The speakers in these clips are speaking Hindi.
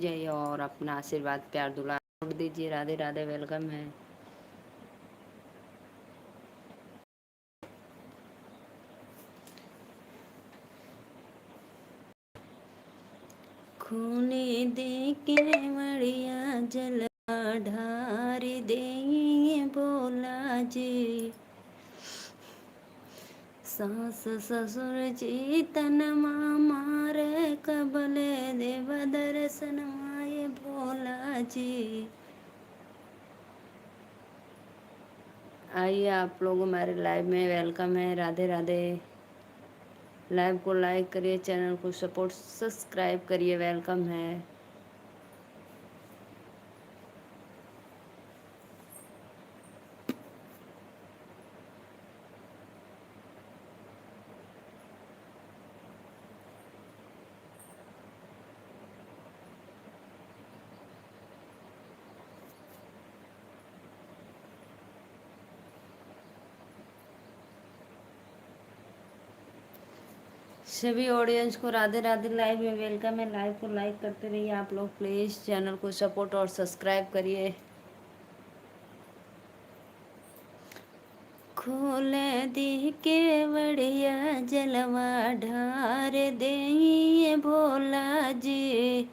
जाइए और अपना आशीर्वाद प्यार दुलार छोड़ दीजिए। राधे राधे, वेलकम है। खूने दे के मड़िया जलवा ढार देंगे भोला जी। सास ससुर जी तन मारे कबले देव दर्शन माए भोला जी। आइए आप लोग हमारे लाइव में, वेलकम है। राधे राधे। लाइव को लाइक करिए, चैनल को सपोर्ट सब्सक्राइब करिए, वेलकम है। सभी ऑडियंस को राधे राधे। लाइव में वेलकम है। लाइव को लाइक करते रहिए आप लोग, प्लीज़ चैनल को सपोर्ट और सब्सक्राइब करिए। खोल दी के बढ़िया जलवा ढार दे भोला जी।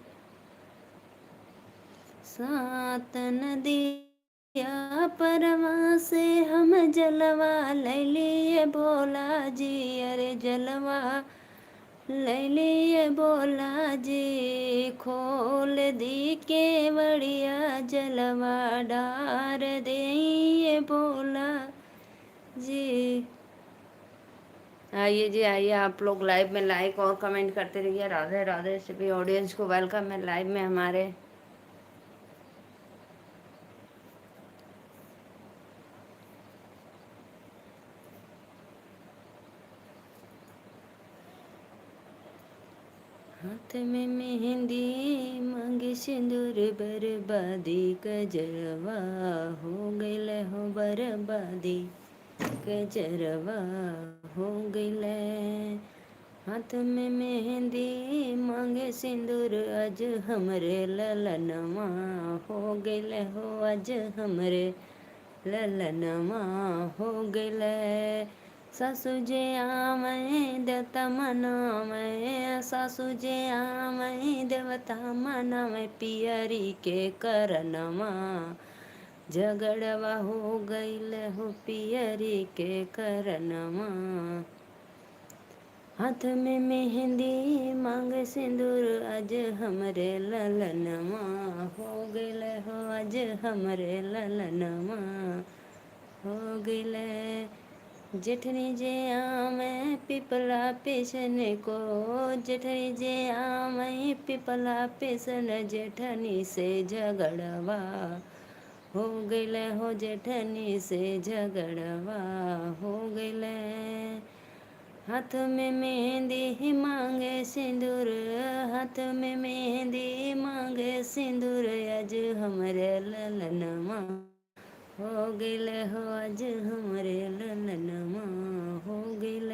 सात नदिया परवा से हम जलवा ले लिए भोला जी। अरे जलवा ले लिए भोला जी। खोल दी के बढ़िया जलवा डार दे भोला जी। आइए जी, आइए आप लोग लाइव में लाइक और कमेंट करते रहिए। राधे राधे। सभी ऑडियंस को वेलकम है लाइव में हमारे। हाथ में मेहंदी मांगे सिंदूर बर्बादी कजरवा हो गइल हो बर्बादी कजरवा हो गइल। हाथ में मेहंदी मांगे सिंदूर आज हमरे ललनवा हो गइल हो आज हमरे ललनवा हो गइल। सासू जे आमय देवता मनावै सासू जे आमय देवता मनावै पियरी के करनवा झगड़वा हो गइल हो पियरी के करनवा। हाथ में मेहंदी मांग सिंदूर आज हमरे ललनवा हो गइल हो आज हमरे ललनवा हो गइल। जेठनी जे आमय पिपला पेशन को जेठनी जे आमय पिपला पेशन जेठनी से झगड़वा हो गइल हो जेठनी से झगड़वा हो गइल। हाथ में मेहंदी मांगे सिंदूर हाथ में मेहंदी मांगे सिंदूर आज हमरे ललनवा हो गइल हो आज हमरे ललनवा हो गइल।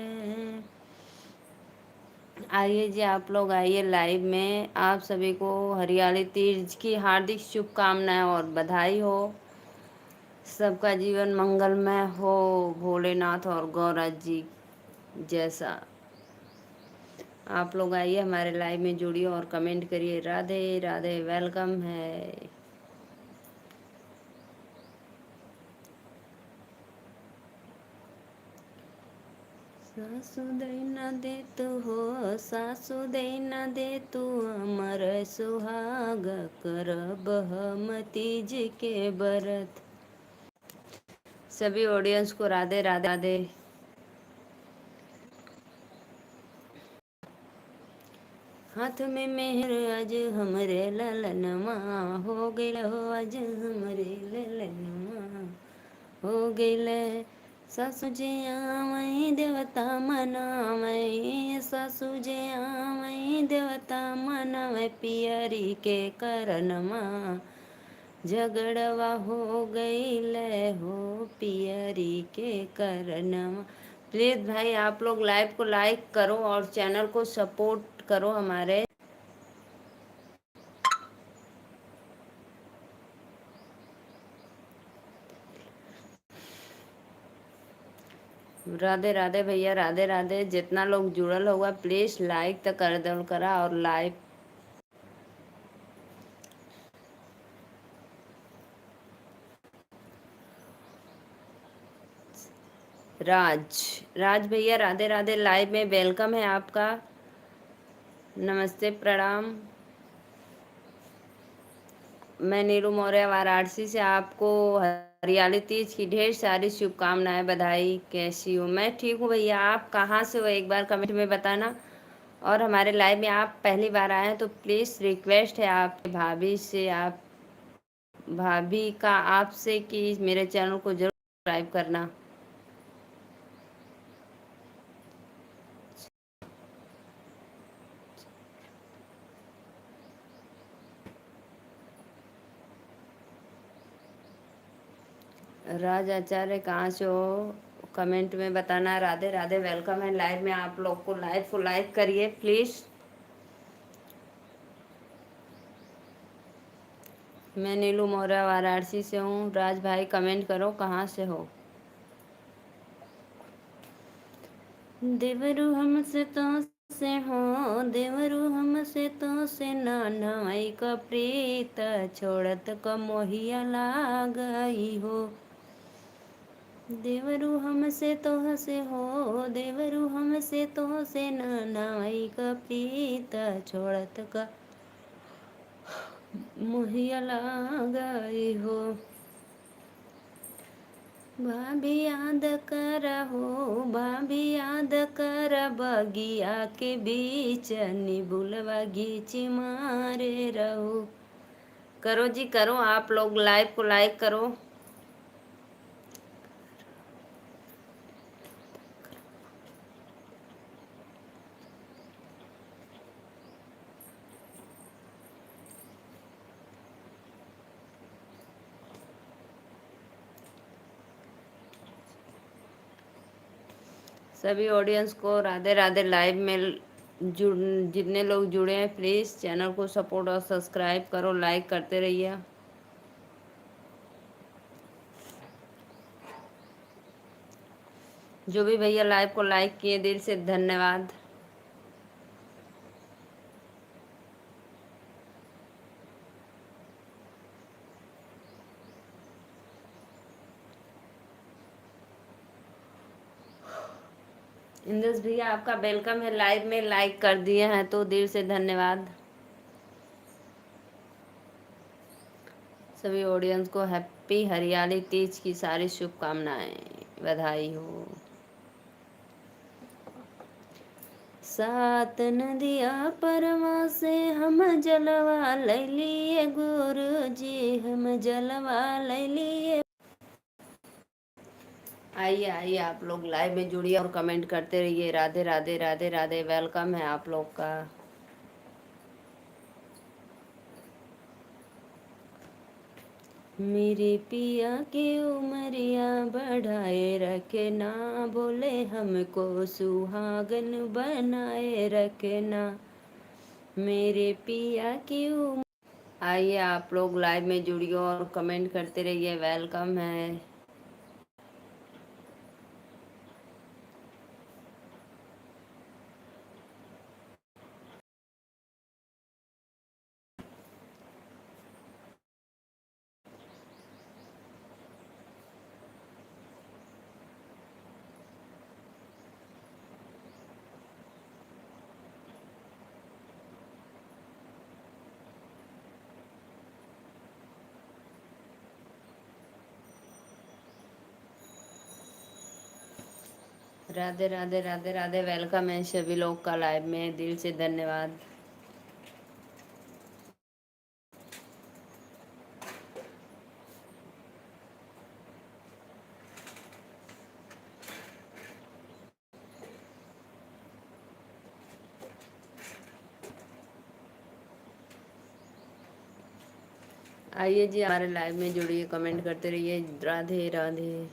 आइए जी आप लोग, आइए लाइव में। आप सभी को हरियाली तीज की हार्दिक शुभकामनाएं और बधाई हो। सबका जीवन मंगलमय हो, भोलेनाथ और गौरा जी जैसा। आप लोग आइए हमारे लाइव में जुड़िए और कमेंट करिए। राधे राधे, वेलकम है। सासु दैना दे तू हो सासु दैना दे तू अमर सुहाग करब हम तीज के व्रत। सभी ऑडियंस को राधे राधे राधे। हाथ में मेहर आज हमरे ललनवा हो गइल हो आज हमरे ललनवा हो गइल। सासु जे आवै देवता मनावै सासु जे आवै देवता मनावै पियरी के करनमा झगड़वा हो गइल हो पियरी के करनमा। प्लीज़ भाई आप लोग लाइव को लाइक करो और चैनल को सपोर्ट करो हमारे। राधे राधे भैया, राधे राधे। जितना लोग जुड़ल होगा प्लीज लाइक तो कर दो करा, और लाइक। राज, राज भैया राधे राधे, लाइव में वेलकम है आपका। नमस्ते, प्रणाम। मैं नीरू मौर्य वाराणसी से, आपको हरियाली तीज की ढेर सारी शुभकामनाएं, बधाई। कैसी हो? मैं ठीक हूँ भैया, आप कहाँ से हो एक बार कमेंट में बताना। और हमारे लाइव में आप पहली बार आए हैं तो प्लीज़ रिक्वेस्ट है आपके भाभी से, आप भाभी का आपसे कि मेरे चैनल को जरूर सब्सक्राइब करना। राज आचार्य कहाँ से हो? कमेंट में बताना। राधे राधे, वेलकम है लाइव में आप लोग को। लाइव को लाइक करिए प्लीज़। मैं नीलू मौर्य वाराणसी से हूँ। राज भाई कमेंट करो कहाँ से हो। देवरू हमसे तो से हो, देवरू हमसे तो से नाना माई का प्रीत, छोड़त क मोहिया लागई हो। देवरू हमसे तो हसे हो, देवरू हमसे तो से नाना माई का प्रीत, छोड़त का मोहिया लागई हो। भाभी याद कर हो, भाभी याद कर, बगिया के बीच निबुलवा घीची मारे रहो। करो जी करो, आप लोग लाइव को लाइक करो। सभी ऑडियंस को राधे राधे। लाइव में जुड़ जितने लोग जुड़े हैं प्लीज़ चैनल को सपोर्ट और सब्सक्राइब करो, लाइक करते रहिए। जो भी भैया लाइव को लाइक किए दिल से धन्यवाद। इंद्रेश भैया आपका वेलकम है लाइव में, लाइक कर दिए हैं तो दिल से धन्यवाद। सभी ऑडियंस को हैप्पी हरियाली तीज की सारी शुभकामनाएं, बधाई हो। सात नदिया परवा से हम जलवा लैलिए गुरु जी, हम जलवा लैलिए। आइए आइए आप लोग लाइव में जुड़िए और कमेंट करते रहिए। राधे राधे, राधे राधे, वेलकम है आप लोग का। मेरे पिया की उमरिया बढ़ाए रखना, बोले हमको सुहागन बनाए रखना। मेरे पिया की उमर। आइए आप लोग लाइव में जुड़िए और कमेंट करते रहिए, वेलकम है। राधे राधे, राधे राधे, वेलकम है सभी लोग का लाइव में, दिल से धन्यवाद। आइए जी हमारे लाइव में जुड़िए, कमेंट करते रहिए। राधे राधे।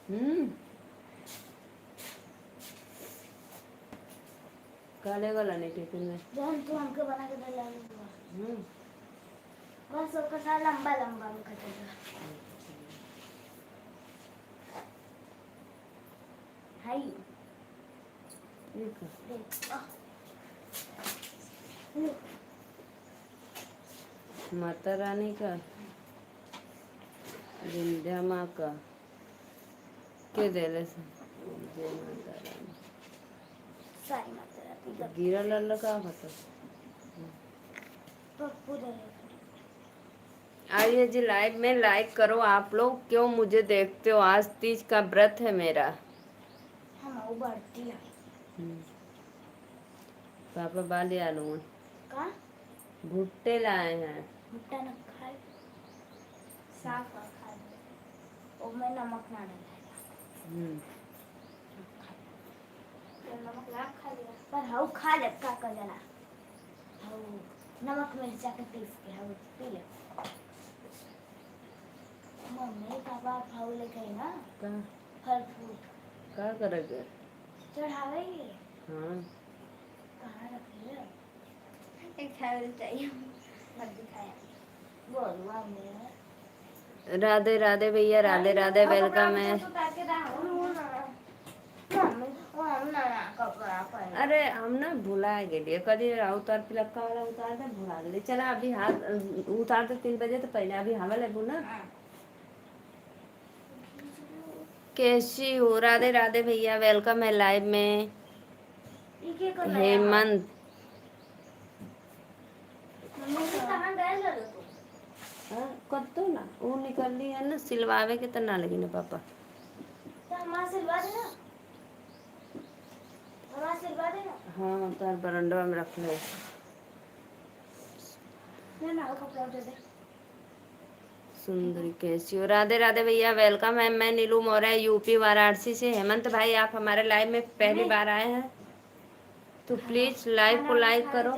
हम्म, काले वाला नहीं टिफिन में। हम्म, बस उसका सा लंबा लंबा में कटेगा। हाय ठीक है। माता रानी का विंध्या माँ का के देले से जय माता रानी साई माता रानी का गिरा लल्ला का होता। पप्पू देले। आइए जी लाइव में लाइक करो आप लोग, क्यों मुझे देखते हो? आज तीज का व्रत है मेरा। हम वो बढ़ती है पापा बाले आलू का भुट्टे लाए हैं। भुट्टा न खाए साफ और खा ले और मैं नमक ना डाला तो नमक ला खा लिया पर हाउ खा ले का कर जला हाउ नमक मिर्चा के पीस के हाउ पी ले। मम्मी पापा हाउ ले गए ना का फल फ्रूट का करेगे? चढ़ावे ही हाँ कहाँ रखे एक खाए चाहिए मत दिखाया बोलवा मेरा। राधे राधे भैया, राधे राधे, वेलकम है। अरे हम ना भुला गेलिए कभी उतार पिलक्का वाला उतार दे भुला गेली। चला अभी हाथ उतार दे 3 बजे तो पहले अभी हवा ले ना। कैसी हो? राधे राधे भैया, वेलकम है लाइव में। हेमंत कतो ना वो निकल ली है ना सिलवावे के तो ना लगी ना पापा हाँ तार बरंडवा में रख ले सुंदरी कैसी हो? राधे राधे भैया, वेलकम है। मैं नीलू मौर्य यूपी वाराणसी से। हेमंत भाई आप हमारे लाइव में पहली बार आए हैं तो प्लीज लाइव को लाइक करो।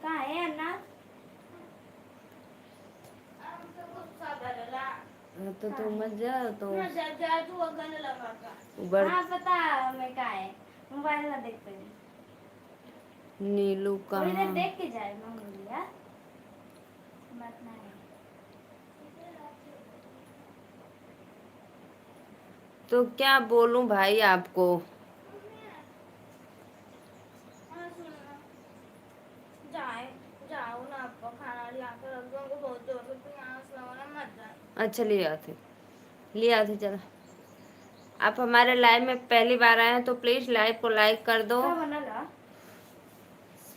कहाँ है अन्ना? तो तुम मत जाओ तो जा तू अगल लगा का बड़ हाँ पता मैं कहाँ है मोबाइल ना देख पे नीलू थोड़ी देर कहाँ? देख के जाए मम्मी यार बात ना है। तो क्या बोलूं भाई आपको? जाओ ना आपको खाना लिया कर रख दो को बहुत जोर से प्यास लगा ना मत जा। अच्छा ले आते चलो। आप हमारे लाइव में पहली बार आए हैं तो प्लीज लाइव को लाइक कर दो। क्या बना ला?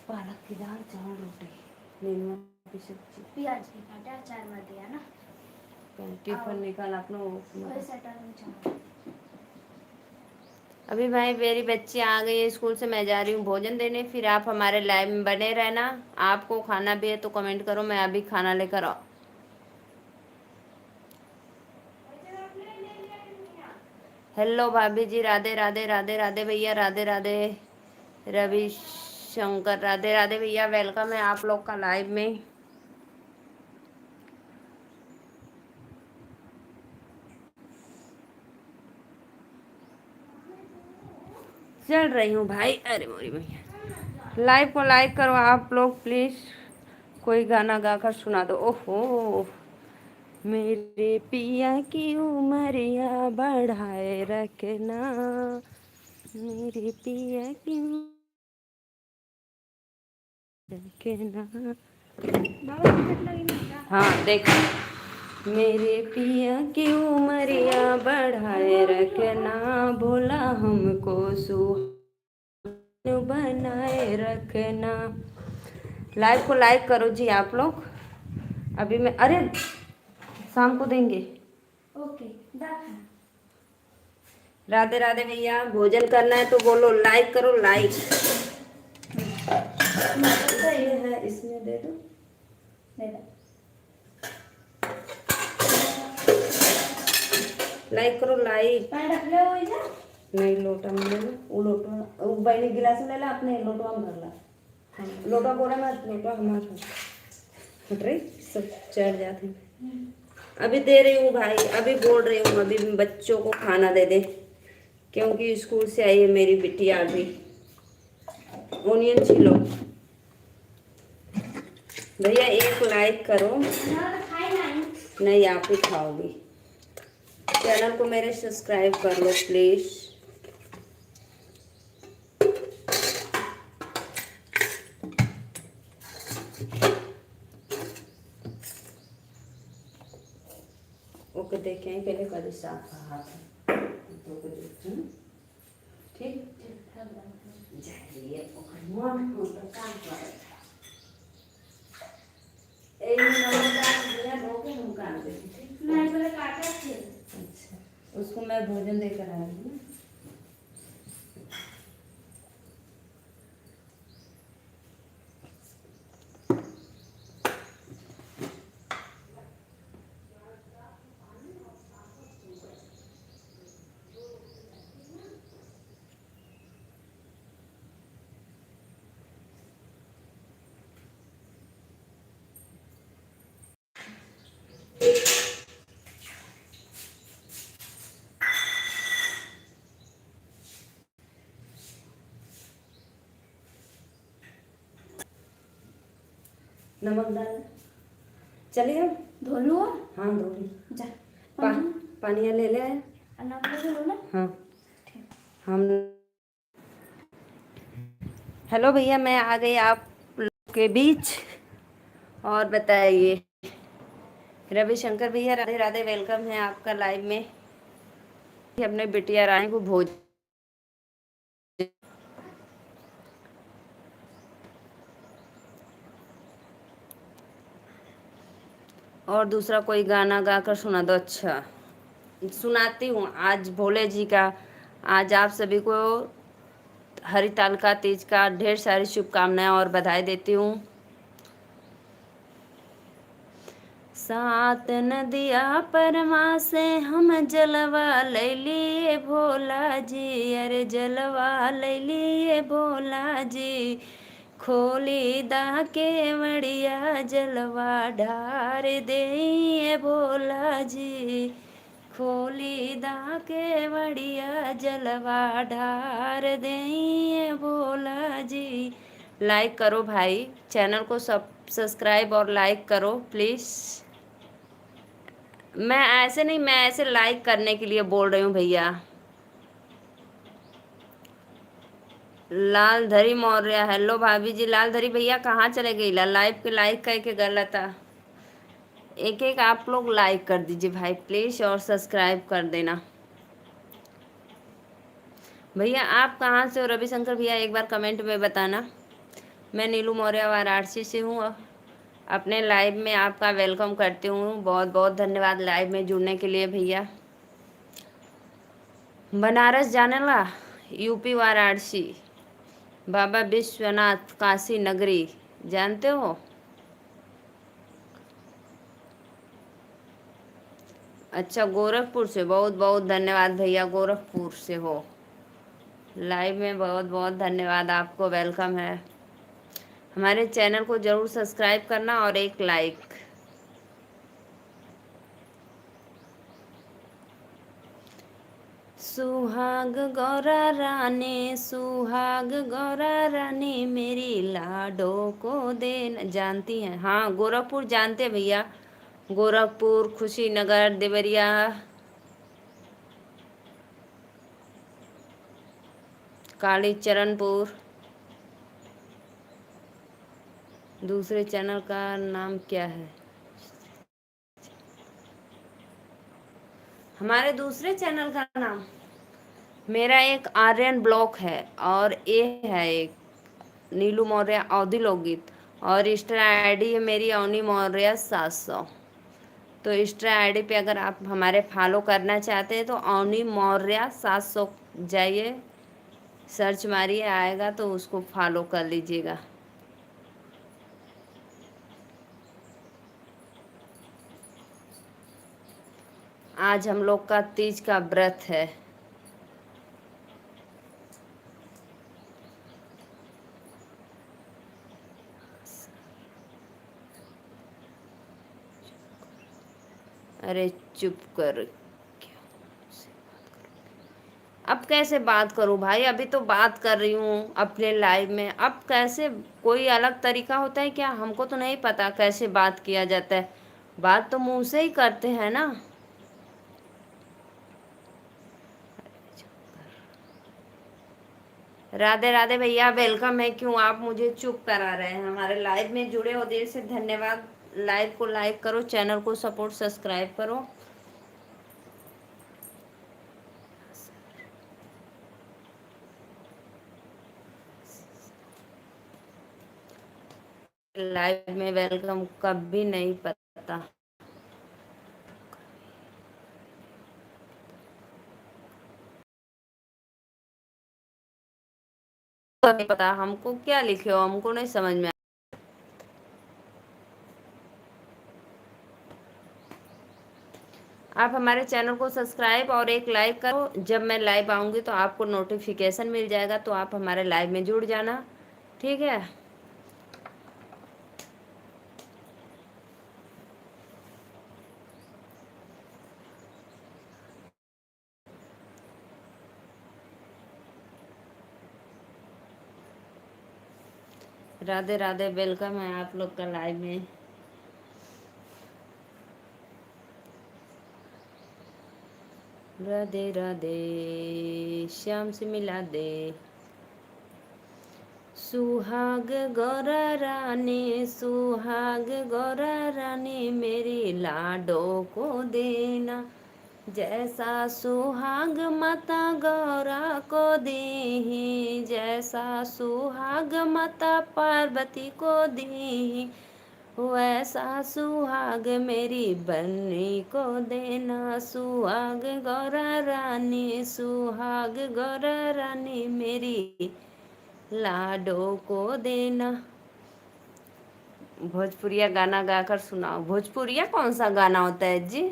पालक की दाल चावल रोटी नेनुआ की सब्जी प्याज की काटा अचार मत दिया ना टिफिन निकाल अपना वही सटर में चावल। अभी भाई मेरी बच्ची आ गई है स्कूल से, मैं जा रही हूँ भोजन देने। फिर आप हमारे लाइव में बने रहना। आपको खाना भी है तो कमेंट करो, मैं अभी खाना लेकर आ। हेलो भाभी जी, राधे राधे, राधे राधे भैया, राधे राधे रवि शंकर, राधे राधे भैया, वेलकम है आप लोग का लाइव में। चल रही हूँ भाई। अरे मोरी भैया लाइव को लाइक करो आप लोग प्लीज। कोई गाना गाकर सुना दो। ओहो मेरे पिया की उमरिया बढ़ाए रखना, मेरे पिया की रखना। हाँ देखो मेरे पिया की उमरिया बढ़ाए रखना, भोला हमको सुहाग बनाए रखना। लाइव को लाइक करो जी आप लोग। अभी मैं अरे शाम को देंगे। ओके राधे राधे भैया, भोजन करना है तो बोलो लाइक करो लाइक। है इसमें दे दो लाइक करो लाइक। नहीं लोटा में ले लो वो लोटा वो बैली गिलास में ले ला अपने लोटवा में भर ला। लोटा बोरा में लोटा हमारा हट रही सब चढ़ जाते। अभी दे रही हूँ भाई, अभी बोल रही हूँ अभी बच्चों को खाना दे दे क्योंकि स्कूल से आई है मेरी बिटिया अभी। ओनियन छिलो भैया, एक लाइक करो। नहीं, आप ही खाओगी। चैनल को मेरे सब्सक्राइब कर लो प्लीज। ओके, देखें पहले कर साफ हाथ तो ठीक जाइए ओकर मन को तो काम करे। ए नमक डाल दिया, रोके हम काम देते ठीक। नहीं पहले काटा थे। अच्छा, उसको मैं भोजन देकर आ रही हूँ। नमक डाल चलिए हम धो लो। हाँ धो ली। जा पानी ले ले आया। नमक ले लो ना। हाँ हम हेलो भैया, मैं आ गई आप लोग के बीच। और बताइए रविशंकर भैया, राधे राधे, वेलकम है आपका लाइव में। अपने बिटिया रानी को भोज और दूसरा कोई गाना गाकर सुना दो। अच्छा सुनाती हूँ। आज भोले जी का, आज आप सभी को हरितालिका तीज का ढेर सारी शुभकामनाएं और बधाई देती हूँ। सात नदिया परमा से हम जलवा लैलिए भोला जी, अरे जलवा लैलिए भोला जी। खोली दा के मड़िया जलवा ढार दे भोला जी। खोली दा के मड़िया जलवा ढार दे भोला जी। लाइक करो भाई, चैनल को सब्सक्राइब और लाइक करो प्लीज़। मैं ऐसे नहीं, मैं ऐसे लाइक करने के लिए बोल रही हूँ भैया। लालधरी मौर्य, हेलो भाभी जी। लालधरी भैया कहाँ चले गई? लाइव के लाइक करके गलत था। एक एक आप लोग लाइक कर दीजिए भाई प्लीज़, और सब्सक्राइब कर देना। भैया आप कहाँ से हो रविशंकर भैया, एक बार कमेंट में बताना। मैं नीलू मौर्य वाराणसी से हूँ। अपने लाइव में आपका वेलकम करती हूँ। बहुत बहुत धन्यवाद लाइव में जुड़ने के लिए भैया। बनारस जाने ला, यूपी वाराणसी, बाबा विश्वनाथ काशी नगरी जानते हो? अच्छा गोरखपुर से, बहुत बहुत धन्यवाद भैया, गोरखपुर से हो लाइव में। बहुत बहुत धन्यवाद, आपको वेलकम है। हमारे चैनल को ज़रूर सब्सक्राइब करना और एक लाइक। सुहाग गौरा रानी, सुहाग गौरा रानी, मेरी लाडो को दे। जानती हैं? हाँ गोरखपुर जानते हैं भैया। गोरखपुर, खुशीनगर, देवरिया, कालीचरणपुर। दूसरे चैनल का नाम क्या है? हमारे दूसरे चैनल का नाम, मेरा एक आर्यन ब्लॉक है और ये है एक नीलू मौर्य अवधि लोकगीत, और इंस्टा आईडी है मेरी अवनी मौर्य 700। तो इंस्टा आईडी पे अगर आप हमारे फॉलो करना चाहते हैं तो अवनी मौर्य 700 जाइए, सर्च मारिए, आएगा तो उसको फॉलो कर लीजिएगा। आज हम लोग का तीज का व्रत है। अरे चुप कर, अब कैसे बात करूं भाई, अभी तो बात कर रही हूँ अपने लाइव में, अब कैसे, कोई अलग तरीका होता है क्या? हमको तो नहीं पता कैसे बात किया जाता है, बात तो मुंह से ही करते हैं ना। राधे राधे भैया, वेलकम है। क्यों आप मुझे चुप करा रहे हैं? हमारे लाइव में जुड़े हो, देर से धन्यवाद। लाइव को लाइक करो, चैनल को सपोर्ट सब्सक्राइब करो। लाइव में वेलकम कभी नहीं पता, नहीं पता हमको क्या लिखे हो, हमको नहीं समझ में। आप हमारे चैनल को सब्सक्राइब और एक लाइक करो, जब मैं लाइव आऊंगी तो आपको नोटिफिकेशन मिल जाएगा, तो आप हमारे लाइव में जुड़ जाना, ठीक है। राधे राधे, वेलकम है आप लोग का लाइव में। राधे राधे, श्याम से मिला दे। सुहाग गौरा रानी, सुहाग गौरा रानी, मेरी लाडो को देना, जैसा सुहाग माता गौरा को दी, जैसा सुहाग माता पार्वती को दी, वैसा सुहाग मेरी बन्नी को देना। सुहाग गौरा रानी, सुहाग गौरा रानी, मेरी लाडो को देना। भोजपुरिया गाना गाकर सुनाओ। भोजपुरिया कौन सा गाना होता है जी?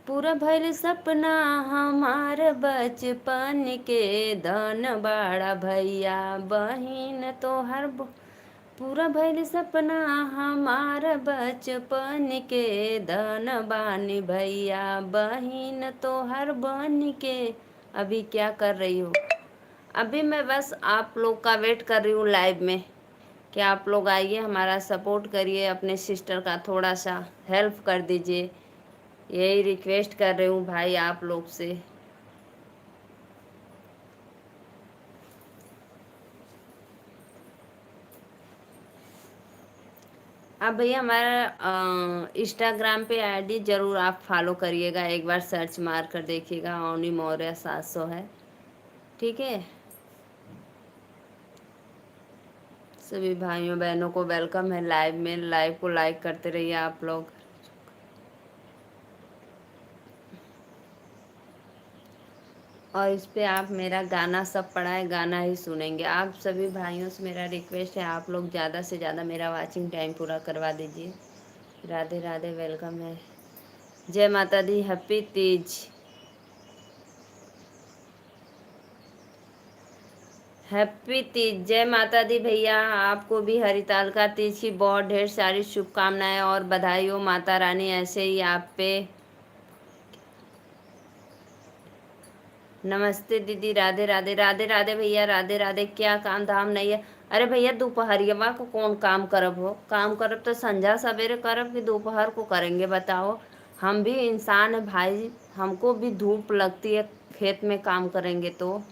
पूरा भइल सपना हमार बचपन के, धन बाड़ा भैया बहिन तोहर पूरा भइल सपना हमार बचपन के, धन बानी भैया बहिन तोहर बन के। अभी क्या कर रही हो? अभी मैं बस आप लोग का वेट कर रही हूँ लाइव में, कि आप लोग आइए, हमारा सपोर्ट करिए, अपने सिस्टर का थोड़ा सा हेल्प कर दीजिए, यही रिक्वेस्ट कर रही हूँ भाई आप लोग से। आप भैया हमारा इंस्टाग्राम पे आईडी ज़रूर आप फॉलो करिएगा, एक बार सर्च मार कर देखिएगा, अवनी मौर्य 700 है, ठीक है। सभी भाइयों बहनों को वेलकम है लाइव में, लाइव को लाइक करते रहिए आप लोग। और इस पे आप मेरा गाना सब पड़ा है, गाना ही सुनेंगे। आप सभी भाइयों से मेरा रिक्वेस्ट है, आप लोग ज़्यादा से ज़्यादा मेरा वाचिंग टाइम पूरा करवा दीजिए। राधे राधे, वेलकम है। जय माता दी, हैप्पी तीज, हैप्पी तीज, जय माता दी भैया। आपको भी हरितालिका तीज की बहुत ढेर सारी शुभकामनाएं और बधाई हो। माता रानी ऐसे ही आप पे। नमस्ते दीदी, राधे राधे, राधे राधे भैया, राधे राधे। क्या काम धाम नहीं है? अरे भैया दोपहरिया को कौन काम करब हो? काम करब तो संझा सवेरे करब कि दोपहर को करेंगे बताओ? हम भी इंसान है भाई, हमको भी धूप लगती है, खेत में काम करेंगे तो।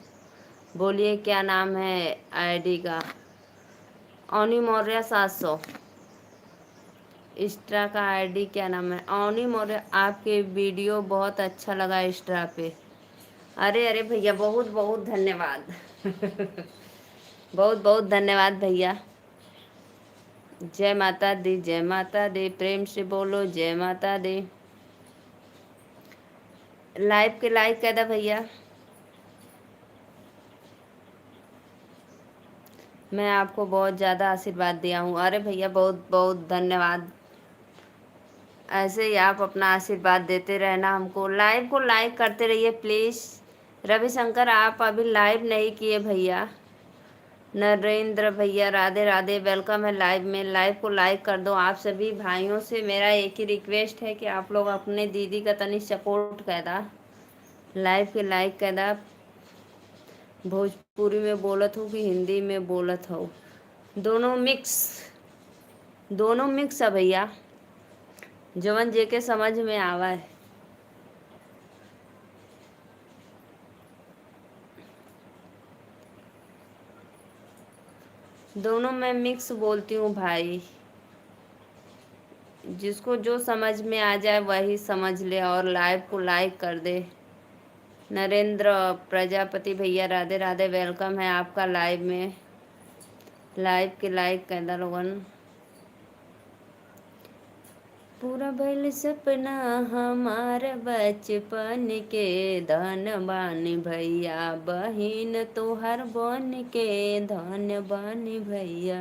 बोलिए क्या नाम है आईडी का? अवनी मौर्य 700। इंस्टा का आईडी क्या नाम है? अवनी मौर्य। आपके वीडियो बहुत अच्छा लगा इंस्टा पे। अरे अरे भैया, बहुत बहुत धन्यवाद। बहुत बहुत धन्यवाद भैया। जय माता दी, जय माता दी, प्रेम से बोलो जय माता दी। लाइव के लाइक कर दे भैया। मैं आपको बहुत ज़्यादा आशीर्वाद दिया हूँ। अरे भैया बहुत बहुत धन्यवाद। ऐसे ही आप अपना आशीर्वाद देते रहना हमको। लाइव को लाइक करते रहिए प्लीज़। रविशंकर आप अभी लाइव नहीं किए भैया। नरेंद्र भैया राधे राधे, वेलकम है लाइव में। लाइव को लाइक कर दो। आप सभी भाइयों से मेरा एक ही रिक्वेस्ट है कि आप लोग अपने दीदी का तनी सपोर्ट कर दा, लाइव के लाइक कर दा। भोजपुरी में बोलत हो कि हिंदी में बोलत हो, दोनों मिक्स, दोनों मिक्स है भैया, जवन जेके समझ में आवा है। दोनों मैं मिक्स बोलती हूँ भाई, जिसको जो समझ में आ जाए वही समझ ले और लाइव को लाइक कर दे। नरेंद्र प्रजापति भैया राधे राधे, वेलकम है आपका लाइव में। लाइव के लाइक कर दो लोगन। पूरा भइल सपना हमार बचपन के, धन बानी भैया बहिन तोहर बन के, धन बानी भैया।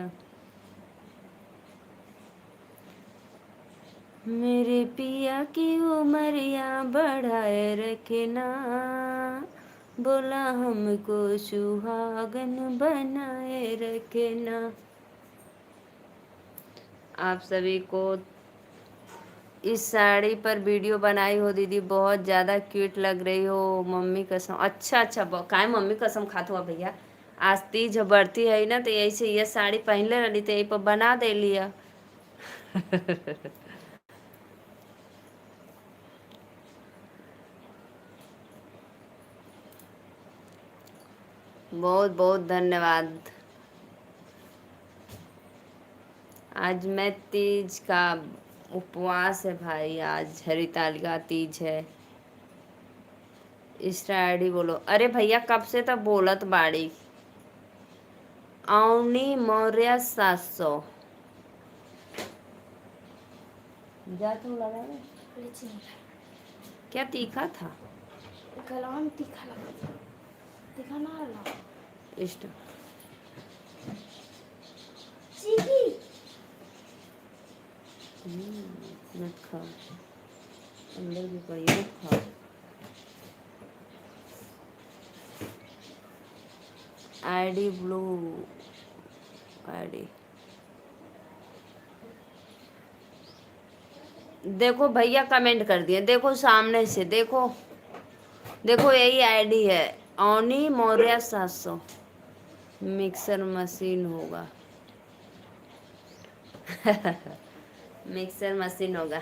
मेरे पिया की उमरिया बढ़ाए रखना, बोला हमको सुहागन बनाए रखना। आप सभी को इस साड़ी पर वीडियो बनाई हो दीदी, बहुत ज़्यादा क्यूट लग रही हो। मम्मी कसम। अच्छा अच्छा, काहे मम्मी कसम खात हुआ भैया, आज तीज बढ़ती है ना, तो यही से ये साड़ी पहनले रही तो यही पर बना दे लिया। बहुत बहुत धन्यवाद। आज मैं तीज का उपवास है भाई, आज हरितालिका तीज है। स्टाडी बोलो। अरे भैया कब से तब बोलत बाड़ी। अवनी मौर्य 700। जा तू लगा ले। क्या तीखा था? गला में तीखा लगा, तीखा ना लगा। इष्ट चीकी मत खाओ, अंदर भी पड़ी मत खाओ। ID blue ID. देखो भैया कमेंट कर दिए, देखो सामने से देखो, देखो यही आईडी है, अवनी मौर्य 700। मिक्सर मशीन होगा। मिक्सर मशीन होगा।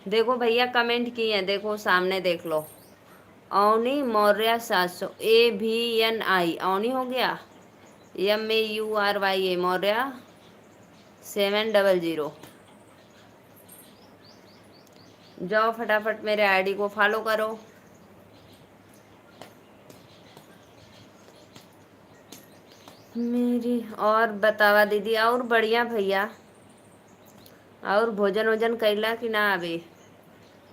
देखो भैया कमेंट किए हैं, देखो सामने देख लो। अवनी मौर्य 700, AVNI अवनी हो गया, MAURYA मौर्य 700। जाओ फटाफट मेरे आईडी को फॉलो करो। मेरी और बतावा दीदी, और बढ़िया भैया। और भोजन वोजन कैला कि ना अभी,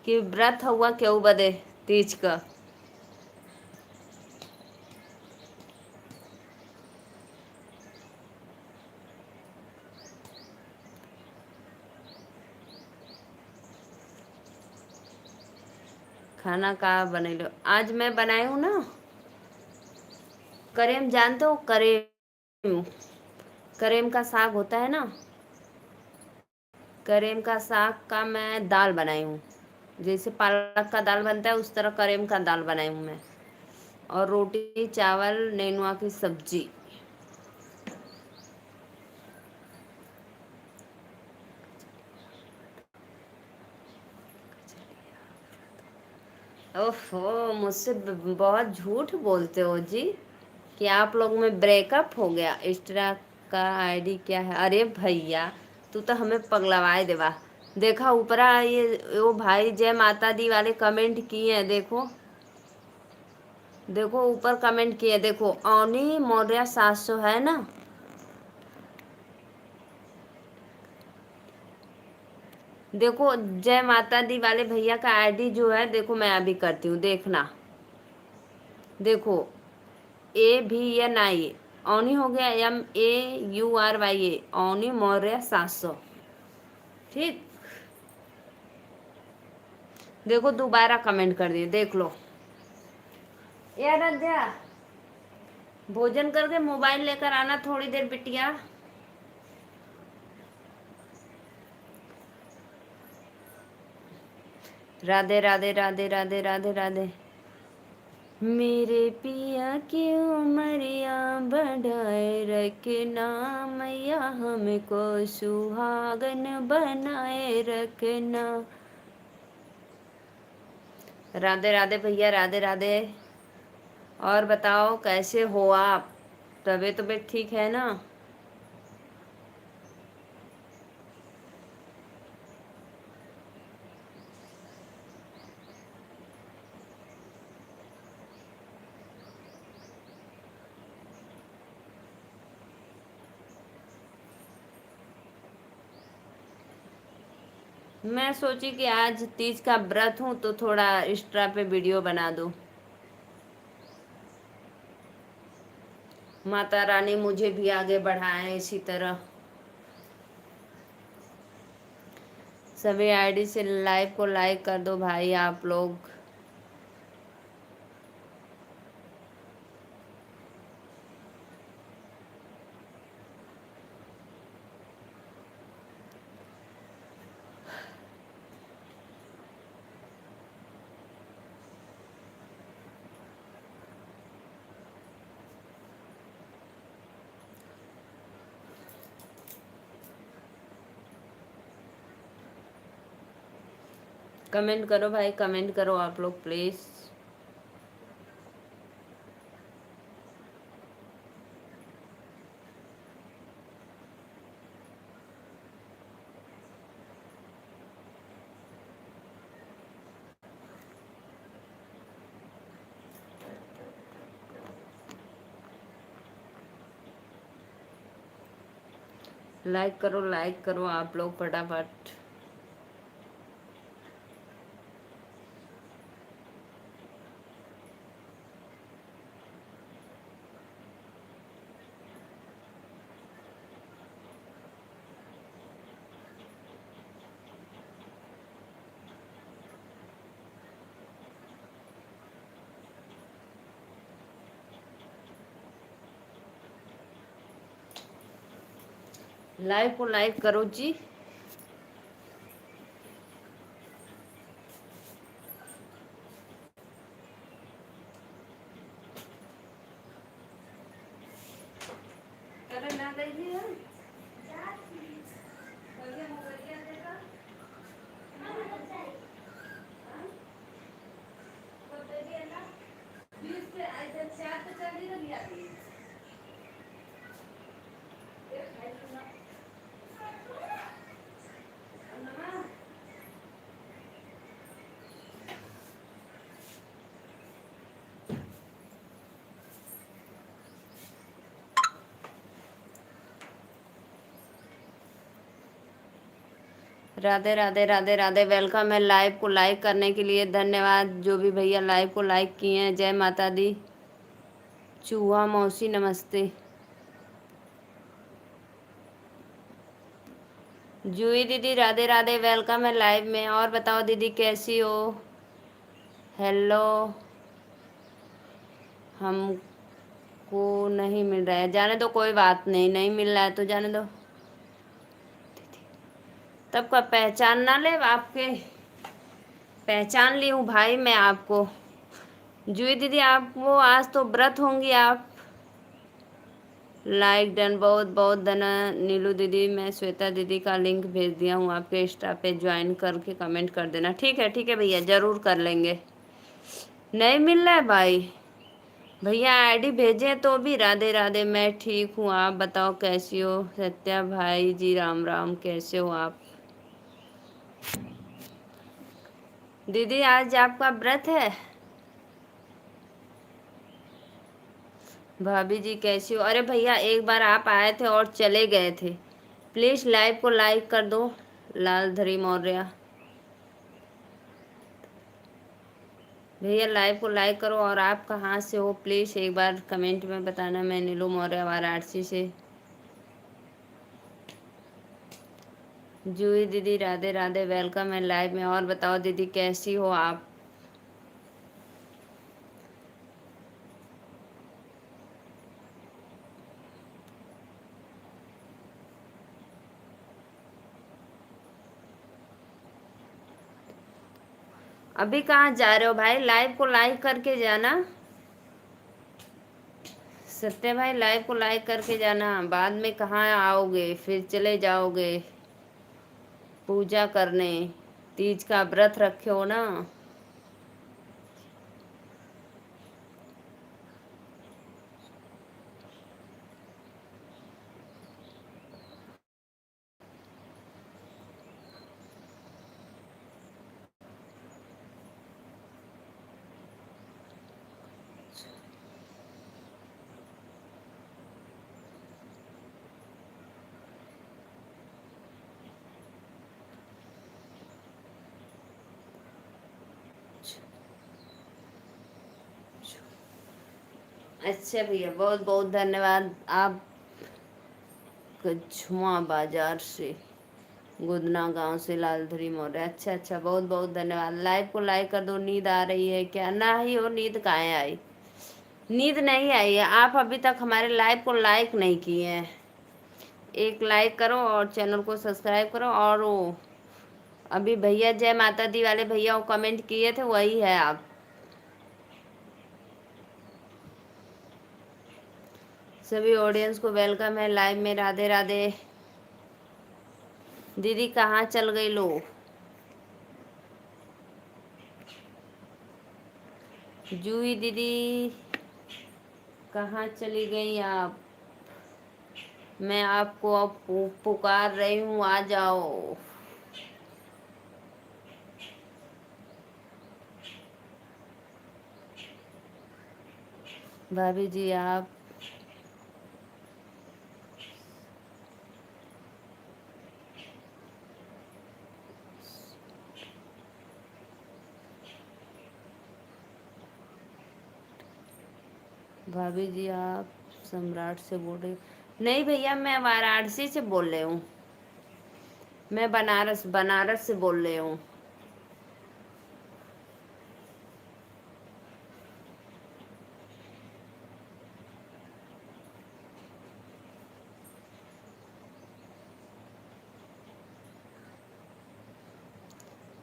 कि व्रत हुआ क्यों बदे तीज का? खाना का बने लो? आज मैं बनाई हूँ ना करेम, जानते हो करेम? करेम का साग होता है ना, करेम का साग का मैं दाल बनाई हूँ। जैसे पालक का दाल बनता है उस तरह करेम का दाल बनाई हूँ मैं। और रोटी चावल नेनुआ की सब्जी। ओहो, मुझसे बहुत झूठ बोलते हो जी कि आप लोग में ब्रेकअप हो गया। इंस्टा का आईडी क्या है? अरे भैया तू तो हमें पगलवाए देवा। देखा ऊपरा ये वो भाई जय माता दी वाले कमेंट किए हैं, देखो देखो ऊपर कमेंट किए, देखो अवनी मौर्य 700 है ना। देखो जय माता दी वाले भैया का आईडी जो है, देखो मैं अभी करती हूँ, देखना। देखो AVNI अवनी हो गया, MAURYA अवनी मौर्य 700। ठीक, देखो दोबारा कमेंट कर दिए, देख लो। ये आराध्या भोजन करके मोबाइल लेकर आना थोड़ी देर बिटिया। राधे राधे राधे राधे राधे राधे। मेरे पिया की उमरिया बढ़ाए रखना मैया, हमको सुहागन बनाए रखना। राधे राधे भैया, राधे राधे। और बताओ कैसे हो आप? तबीयत ठीक है ना? मैं सोची कि आज तीज का व्रत हूँ तो थोड़ा एक्स्ट्रा पे वीडियो बना दूँ। माता रानी मुझे भी आगे बढ़ाए इसी तरह। सभी आईडी से लाइव को लाइक कर दो भाई आप लोग। कमेंट करो भाई, कमेंट करो आप लोग प्लीज़। लाइक करो आप लोग फटाफट। लाइव को लाइक करो जी। राधे राधे राधे राधे। वेलकम है लाइव को लाइक करने के लिए। धन्यवाद जो भी भैया लाइव को लाइक किए हैं। जय माता दी। चूहा मौसी नमस्ते। जूही दीदी राधे राधे, वेलकम है लाइव में। और बताओ दीदी कैसी हो? हेलो। हमको नहीं मिल रहा है, जाने दो कोई बात नहीं, नहीं मिल रहा है तो जाने दो। तब का पहचान ना ले आपके, पहचान ली हूँ भाई मैं आपको। जूही दीदी आप वो आज तो व्रत होंगी आप। लाइक डन, बहुत बहुत धन्यवाद नीलू दीदी। मैं श्वेता दीदी का लिंक भेज दिया हूँ आपके इंस्टा पे, ज्वाइन करके कमेंट कर देना। ठीक है भैया, ज़रूर कर लेंगे। नहीं मिल रहा है भाई, भैया आईडी भेजे तो भी। राधे राधे, मैं ठीक हूँ, आप बताओ कैसी हो? सत्या भाई जी राम राम, कैसे हो आप? दीदी आज आपका व्रत है? भाभी जी कैसी हो? अरे भैया एक बार आप आए थे और चले गए थे। प्लीज़ लाइव को लाइक कर दो। लाल धरी मौर्य भैया लाइव को लाइक करो। और आप कहाँ से हो प्लीज़ एक बार कमेंट में बताना। मैं नीलू मौर्य वाराणसी से। जूही दीदी राधे राधे, वेलकम है लाइव में। और बताओ दीदी कैसी हो आप? अभी कहाँ जा रहे हो भाई? लाइव को लाइक करके जाना। सत्य भाई, लाइव को लाइक करके जाना। बाद में कहाँ आओगे, फिर चले जाओगे पूजा करने। तीज का व्रत रखे हो ना। अच्छा भैया, बहुत बहुत धन्यवाद। आप कछुआ बाजार से, गुदना गांव से लालधरी मौर्य। अच्छा अच्छा, बहुत बहुत धन्यवाद। लाइव को लाइक कर दो। नींद आ रही है क्या? ना ही हो, नींद कहाँ आई? नींद नहीं आई है। आप अभी तक हमारे लाइव को लाइक नहीं किए हैं। एक लाइक करो और चैनल को सब्सक्राइब करो। और वो अभी भैया जय माता दी वाले भैया वो कमेंट किए थे, वही है आप। सभी ऑडियंस को वेलकम है लाइव में। राधे राधे। दीदी कहाँ चल गई लो? जूही दीदी कहाँ चली गई आप? मैं आपको अब पुकार रही हूँ, आ जाओ। भाभी जी आप, भाभी जी आप सम्राट से बोल रहे? नहीं भैया, मैं वाराणसी से बोल रही हूँ। मैं बनारस बनारस से बोल रही हूँ।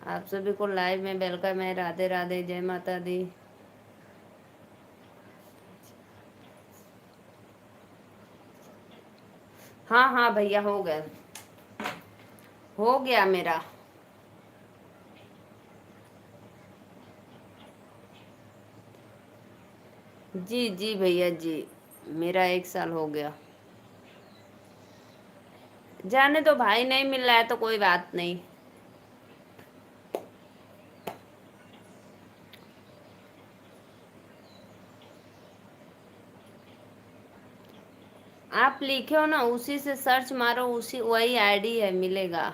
आप सभी को लाइव में वेलकम है। राधे राधे, जय माता दी। हाँ हाँ भैया, हो गया मेरा। जी जी भैया जी, मेरा 1 साल हो गया। जाने दो भाई, नहीं मिल रहा है तो कोई बात नहीं। आप लिखे हो ना, उसी से सर्च मारो, उसी वही आईडी है, मिलेगा।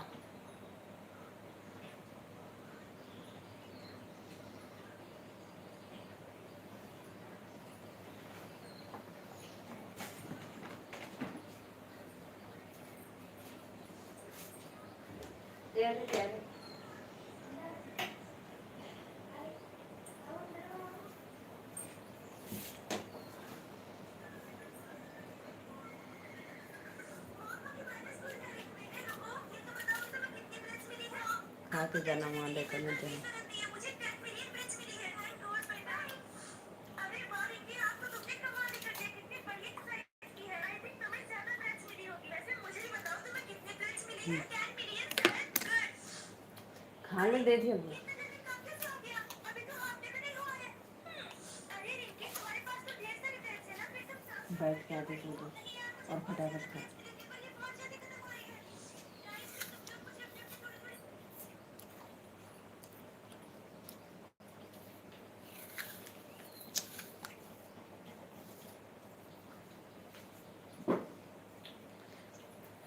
खा के जाना, वहाँ लेकर मत जाना। खाने दे दिया बैठ के आते और फटाफट खा।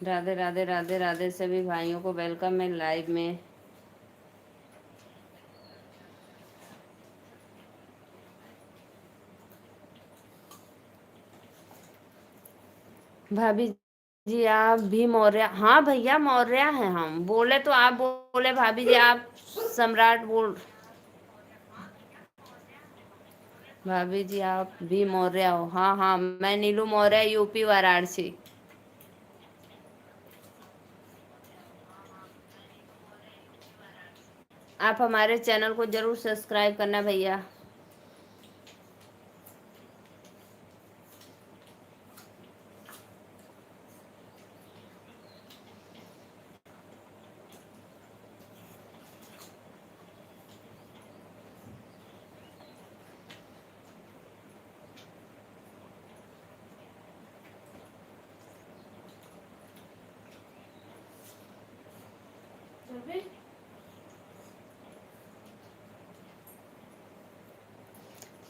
राधे राधे राधे राधे, सभी भाइयों को वेलकम है लाइव में। भाभी जी आप भी मौर्य? हाँ भैया, मौर्य हैं हम। बोले तो आप बोले भाभी जी आप सम्राट बोल। भाभी जी आप भी मौर्य हो? हाँ हाँ, मैं नीलू मौर्य, यूपी वाराणसी। आप हमारे चैनल को ज़रूर सब्सक्राइब करना भैया।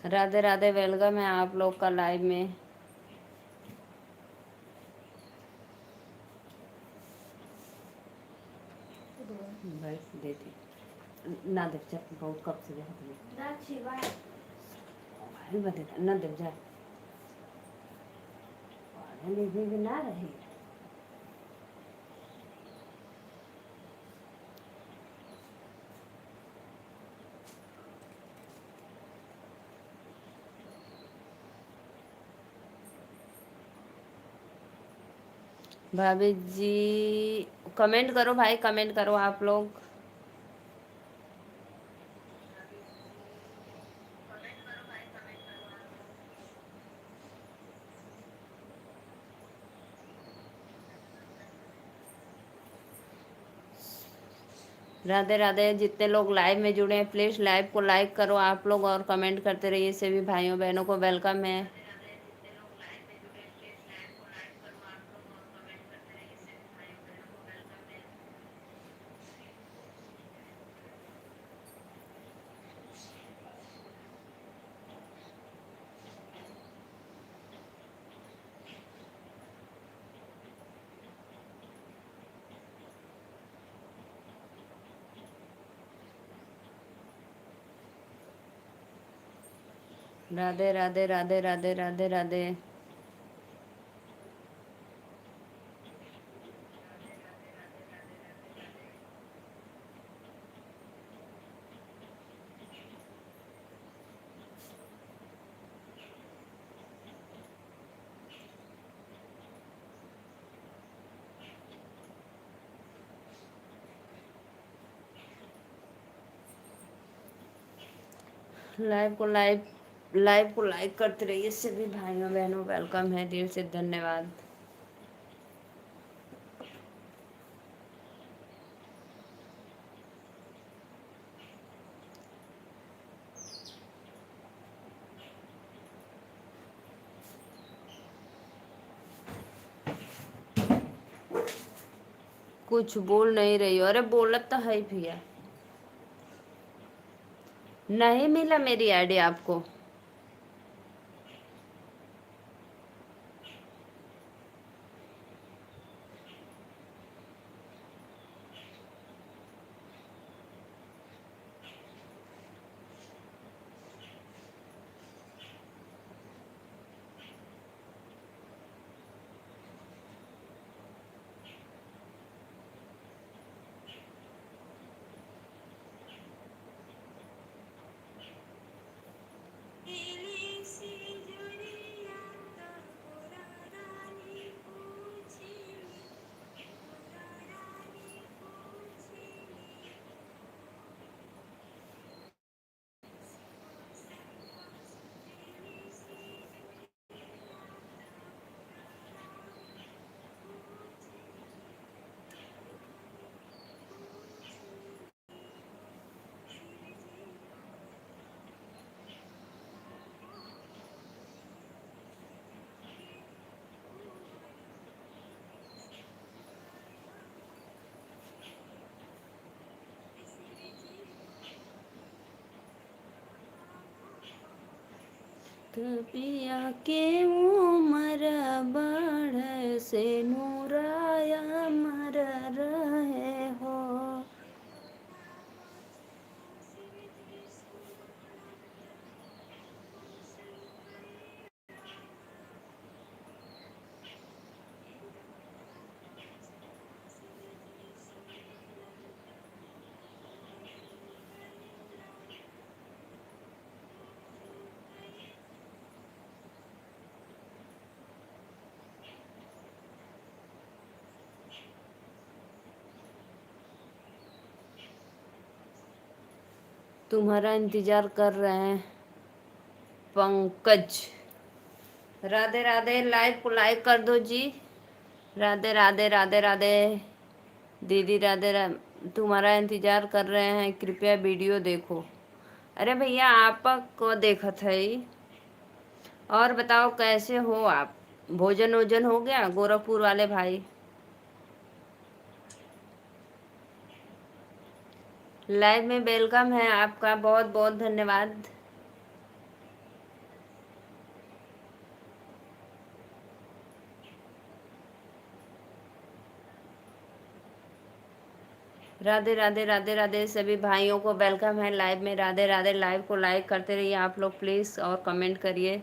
राधे राधे, वेलकम है आप लोग का लाइव में। बैठ देती ना देव जा, बहुत कब से बता ना देव जा, ना रही। भाभी जी कमेंट करो भाई, कमेंट करो आप लोग। राधे राधे, जितने लोग लाइव में जुड़े हैं प्लीज़ लाइव को लाइक करो आप लोग और कमेंट करते रहिए। सभी भाइयों बहनों को वेलकम है। राधे राधे राधे राधे राधे राधे। लाइव को लाइक करते रहिए सभी भाइयों बहनों, वेलकम है, दिल से धन्यवाद। कुछ बोल नहीं रही हो? अरे बोलत तो है भैया। नहीं मिला मेरी आईडी आपको? पिया के उमर बढ़ से नूराया मर रहे हो। तुम्हारा इंतजार कर रहे हैं पंकज। राधे राधे, लाइव को लाइक कर दो जी। राधे राधे राधे राधे दीदी, तुम्हारा इंतजार कर रहे हैं, कृपया वीडियो देखो। अरे भैया आपको देखा था ही। और बताओ कैसे हो आप? भोजन वोजन हो गया गोरखपुर वाले भाई? लाइव में वेलकम है आपका, बहुत बहुत धन्यवाद। राधे राधे राधे राधे सभी भाइयों को वेलकम है लाइव में। राधे राधे, लाइव को लाइक करते रहिए आप लोग प्लीज़, और कमेंट करिए।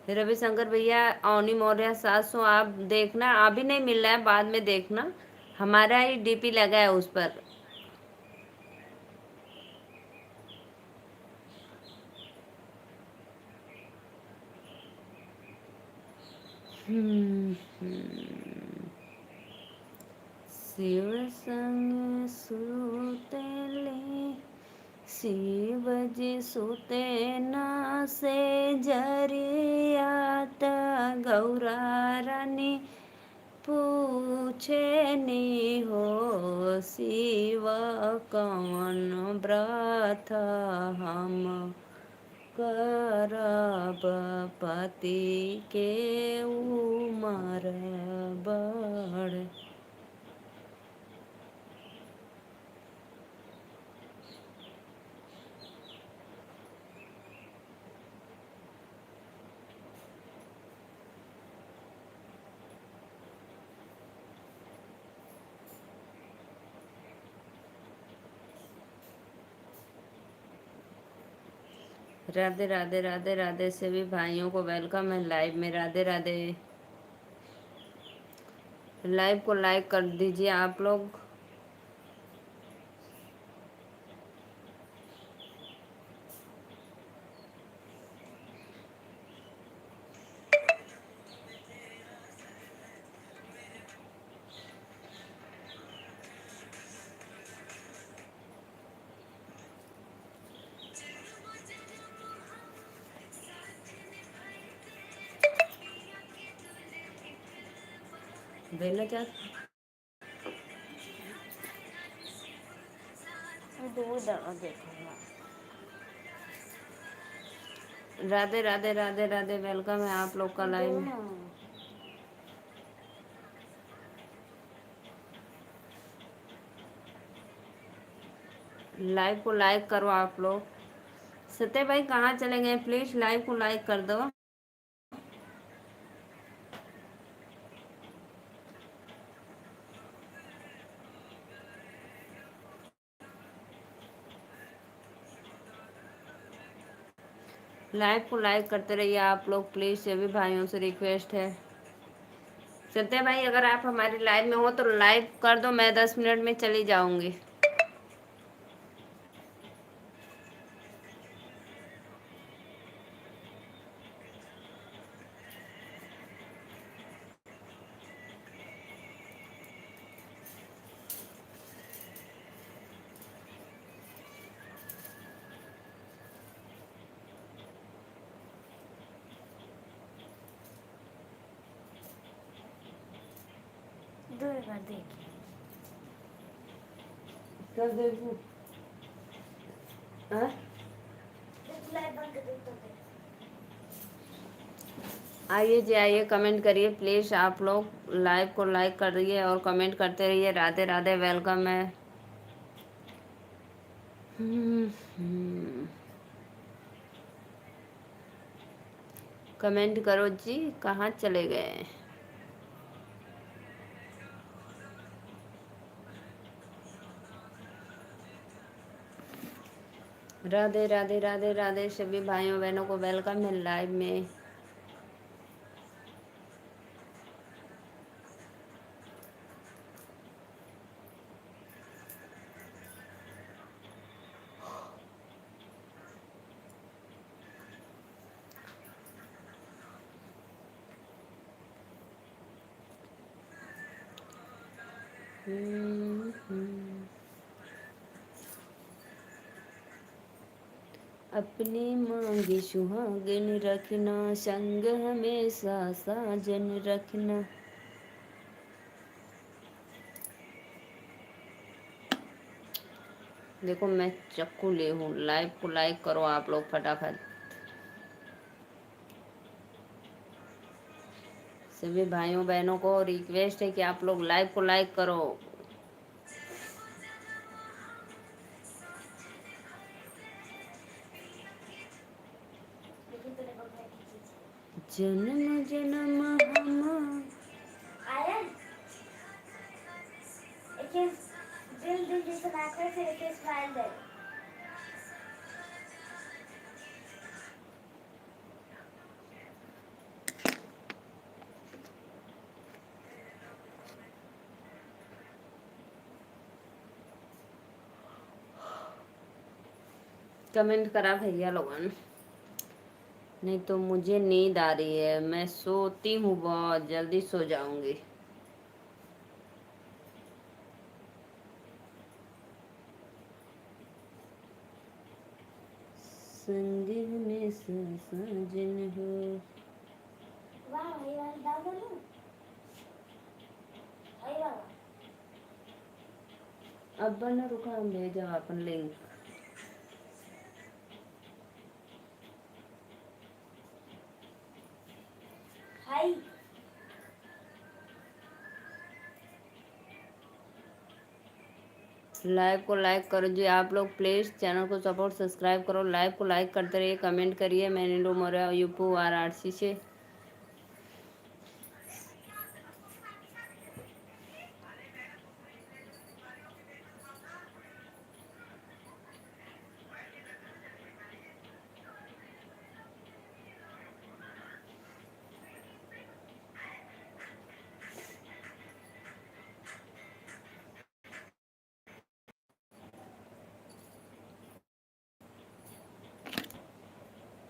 रविशंकर भैया, अवनी मौर्य 700 आप देखना, अभी नहीं मिल रहा है, बाद में देखना, हमारा ही डीपी लगा है उस पर। शिव संग सुतेले, शिव जी सुते न से जरियात, गौरा रानी पूछे नी हो, शिव कवन व्रत हम करब, पति के उमर बड़। राधे राधे राधे राधे सभी भाइयों को वेलकम है लाइव में। राधे राधे, लाइव को लाइक कर दीजिए आप लोग। बेला जा राधे राधे राधे राधे, वेलकम है आप लोग का लाइव में। लाइव को लाइक करो आप लोग। सत्य भाई कहाँ चले गए? प्लीज लाइव को लाइक कर दो। लाइव को लाइक करते रहिए आप लोग प्लीज, सभी भाइयों से रिक्वेस्ट है। सत्य भाई अगर आप हमारी लाइव में हो तो लाइव कर दो, मैं 10 मिनट में चली जाऊंगी। दो बार देखिए। कर देखूं? हाँ? लाइव बंद कर दो तो फिर। आइए जी आइए, कमेंट करिए प्लीज आप लोग, लाइव को लाइक करिए और कमेंट करते रहिए। राधे राधे, वेलकम है। कमेंट करो जी, कहाँ चले गए? राधे राधे राधे राधे सभी भाइयों बहनों को वेलकम है लाइव में। अपनी मांगी सुहागन रखना, संग हमेशा साजन रखना। देखो मैं चक्कू ले हूँ। लाइव को लाइक करो आप लोग फटाफट। सभी भाइयों बहनों को रिक्वेस्ट है कि आप लोग लाइव को लाइक करो। लेकिन तूने पकड़ा की चीज जन्म जन्म हम आयन एक दिल दिल जैसे नाक से एक स्माइल दे। कमेंट करा भैया लोगन, नहीं तो मुझे नींद आ रही है। मैं सोती हूँ, बहुत जल्दी सो जाऊंगी। संग में साजन हो। वाह भाई वाह डाल दो ना भाई वाह अब बना रुका, हम भेजा अपन लिंक। हाय लाइव को लाइक करो जी आप लोग, प्लीज चैनल को सपोर्ट सब्सक्राइब करो। लाइव को लाइक करते रहिए, कमेंट करिए। मैं नीलू मौर्य यूपी वाराणसी से।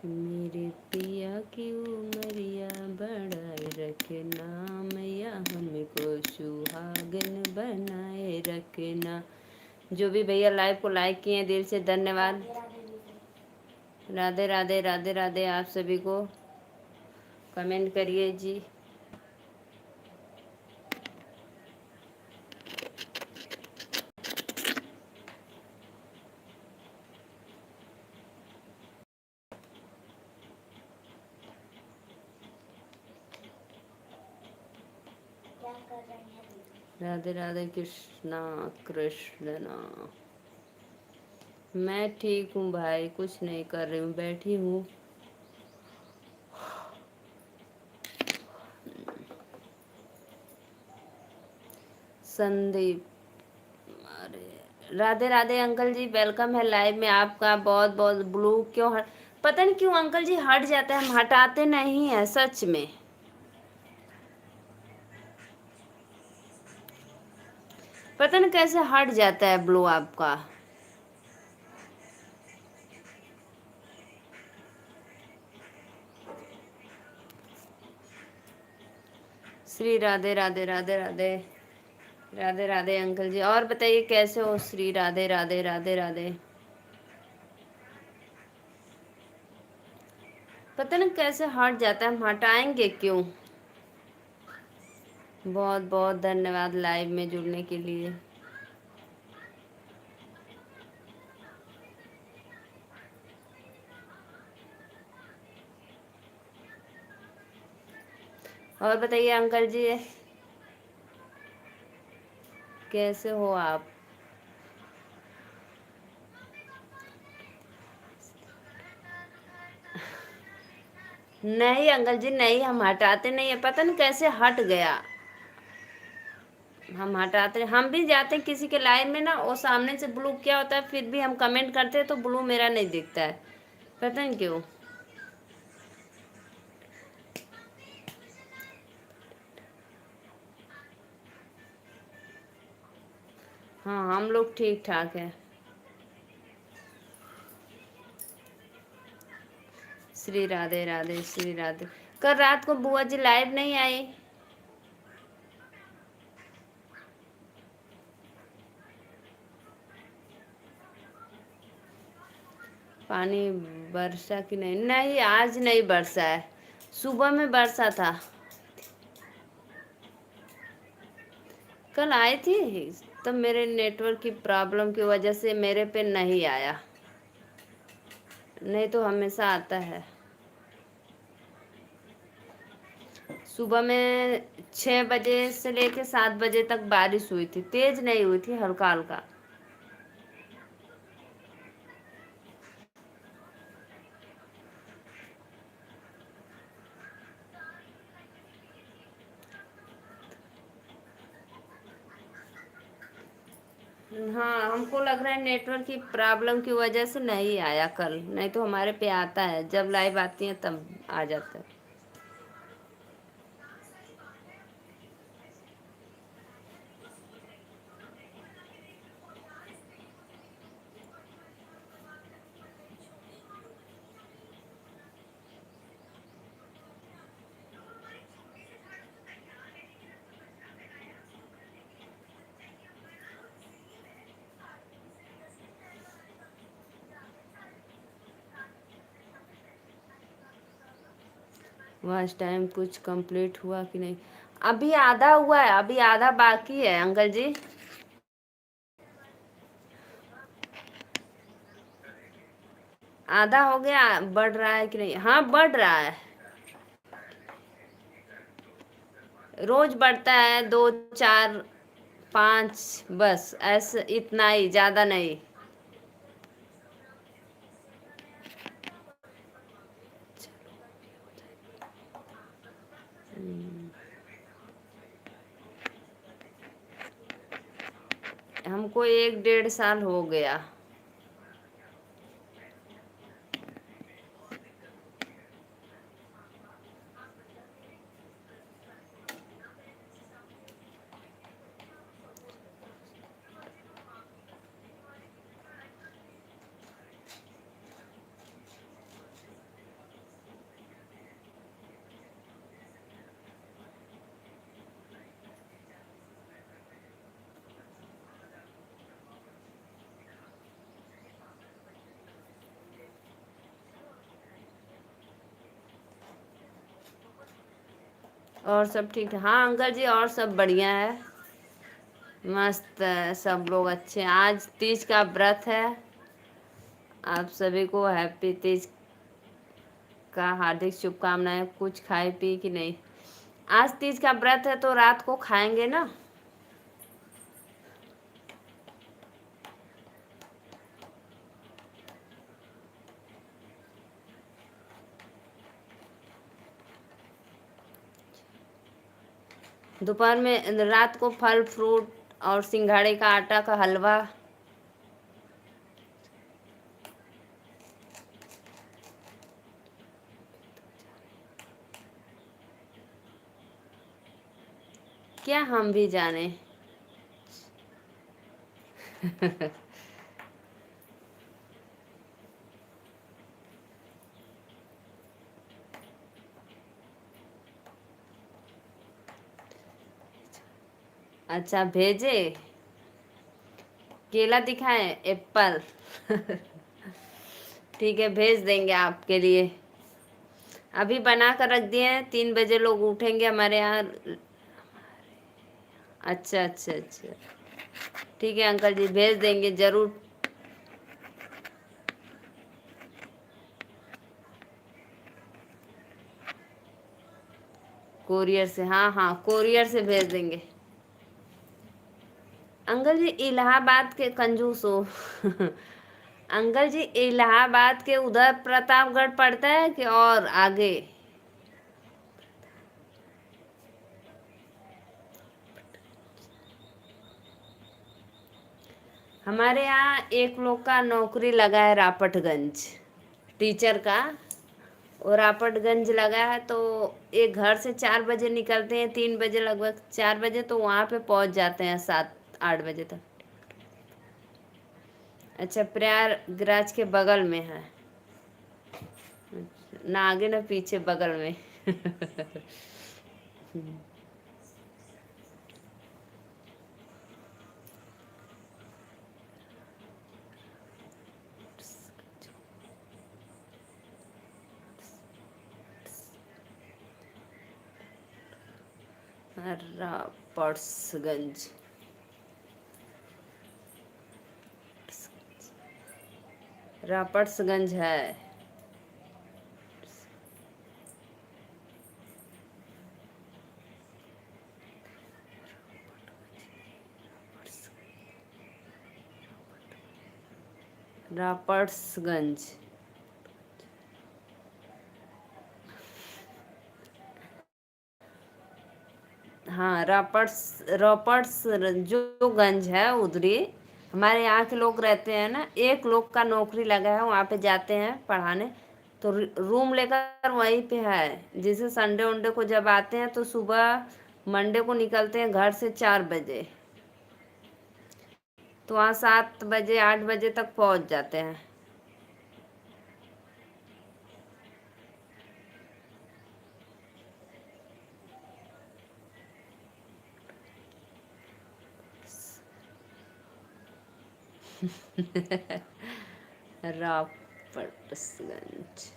मेरे पिया की उमरिया बढ़ाए रखना, मैया हमको सुहागन बनाए रखना। जो भी भैया लाइव को लाइक किए हैं दिल से धन्यवाद। राधे राधे राधे राधे आप सभी को। कमेंट करिए जी। क्या कर रही है? राधे राधे कृष्णा कृष्णा। मैं ठीक हूँ भाई, कुछ नहीं कर रही हूँ, बैठी हूँ। संदीप, अरे राधे राधे अंकल जी, वेलकम है लाइव में आपका। बहुत बहुत ब्लू क्यों पता नहीं क्यों अंकल जी हट जाता है, हम हटाते नहीं है सच में। पता नहीं कैसे हट जाता है ब्लू आपका। श्री राधे राधे राधे राधे राधे राधे अंकल जी। और बताइए कैसे हो श्री राधे राधे राधे राधे। पता नहीं कैसे हट जाता है, हम हटाएंगे क्यों। बहुत बहुत धन्यवाद लाइव में जुड़ने के लिए। और बताइए अंकल जी कैसे हो आप। नहीं अंकल जी नहीं, हम हटाते नहीं है, पता नहीं कैसे हट गया। हम हटाते, हम भी जाते हैं किसी के लाइव में ना, वो सामने से ब्लू क्या होता है, फिर भी हम कमेंट करते हैं तो ब्लू मेरा नहीं दिखता है, पता नहीं क्यों। हाँ हम लोग ठीक ठाक है। श्री राधे राधे श्री राधे। कल रात को बुआ जी लाइव नहीं आई। पानी बरसा कि नहीं? नहीं, आज नहीं बरसा है, सुबह में बरसा था। कल आई थी, तब मेरे नेटवर्क की प्रॉब्लम की वजह से मेरे पे नहीं आया, नहीं तो हमेशा आता है। सुबह में 6 बजे से लेके 7 बजे तक बारिश हुई थी, तेज नहीं हुई थी, हल्का हल्का। हाँ, हमको लग रहा है नेटवर्क की प्रॉब्लम की वजह से नहीं आया कल, नहीं तो हमारे पे आता है, जब लाइव आती है तब आ जाता है। वॉच टाइम कुछ कंप्लीट हुआ कि नहीं? अभी आधा हुआ है, अभी आधा बाकी है अंकल जी। आधा हो गया, बढ़ रहा है कि नहीं? हाँ, बढ़ रहा है, रोज बढ़ता है, 2 4 5, बस ऐसे, इतना ही, ज्यादा नहीं। हमको 1 1.5 साल हो गया। और सब ठीक है? हाँ अंकल जी, और सब बढ़िया है, मस्त है, सब लोग अच्छे हैं। आज तीज का व्रत है, आप सभी को हैप्पी तीज का हार्दिक शुभकामनाएं। कुछ खाए पी कि नहीं? आज तीज का व्रत है तो रात को खाएंगे ना। दोपहर में, रात को फल फ्रूट और सिंघाड़े का आटा का हलवा। क्या हम भी जाने। अच्छा, भेजे, केला दिखाएं, एप्पल। ठीक है, भेज देंगे आपके लिए। अभी बना कर रख दिए हैं, 3 बजे लोग उठेंगे हमारे यहाँ। अच्छा अच्छा अच्छा, ठीक है अंकल जी, भेज देंगे जरूर। कोरियर से, हाँ हाँ, कोरियर से भेज देंगे। अंकल जी इलाहाबाद के कंजूस हो। अंकल जी इलाहाबाद के उधर प्रतापगढ़ पड़ता है कि और आगे? हमारे यहाँ एक लोग का नौकरी लगा है रापटगंज, टीचर का। और रापटगंज लगा है तो एक घर से 4 बजे निकलते हैं, 3 बजे, लगभग 4 बजे तो वहाँ पे पहुँच जाते हैं 7 8 बजे तक। अच्छा, प्रयागराज के बगल में है, ना आगे ना पीछे, बगल में। रापर्सगंज। रापर्सगंज है। रापर्सगंज। हाँ, रॉपर्ट्स जो गंज है उधरी हमारे यहाँ के लोग रहते हैं ना, एक लोग का नौकरी लगा है, वहाँ पे जाते हैं पढ़ाने। तो रूम लेकर वहीं पे है। जैसे संडे वनडे को जब आते हैं तो सुबह मंडे को निकलते हैं घर से 4 बजे, तो वहाँ 7 बजे 8 बजे तक पहुँच जाते हैं। रापर्सगंज।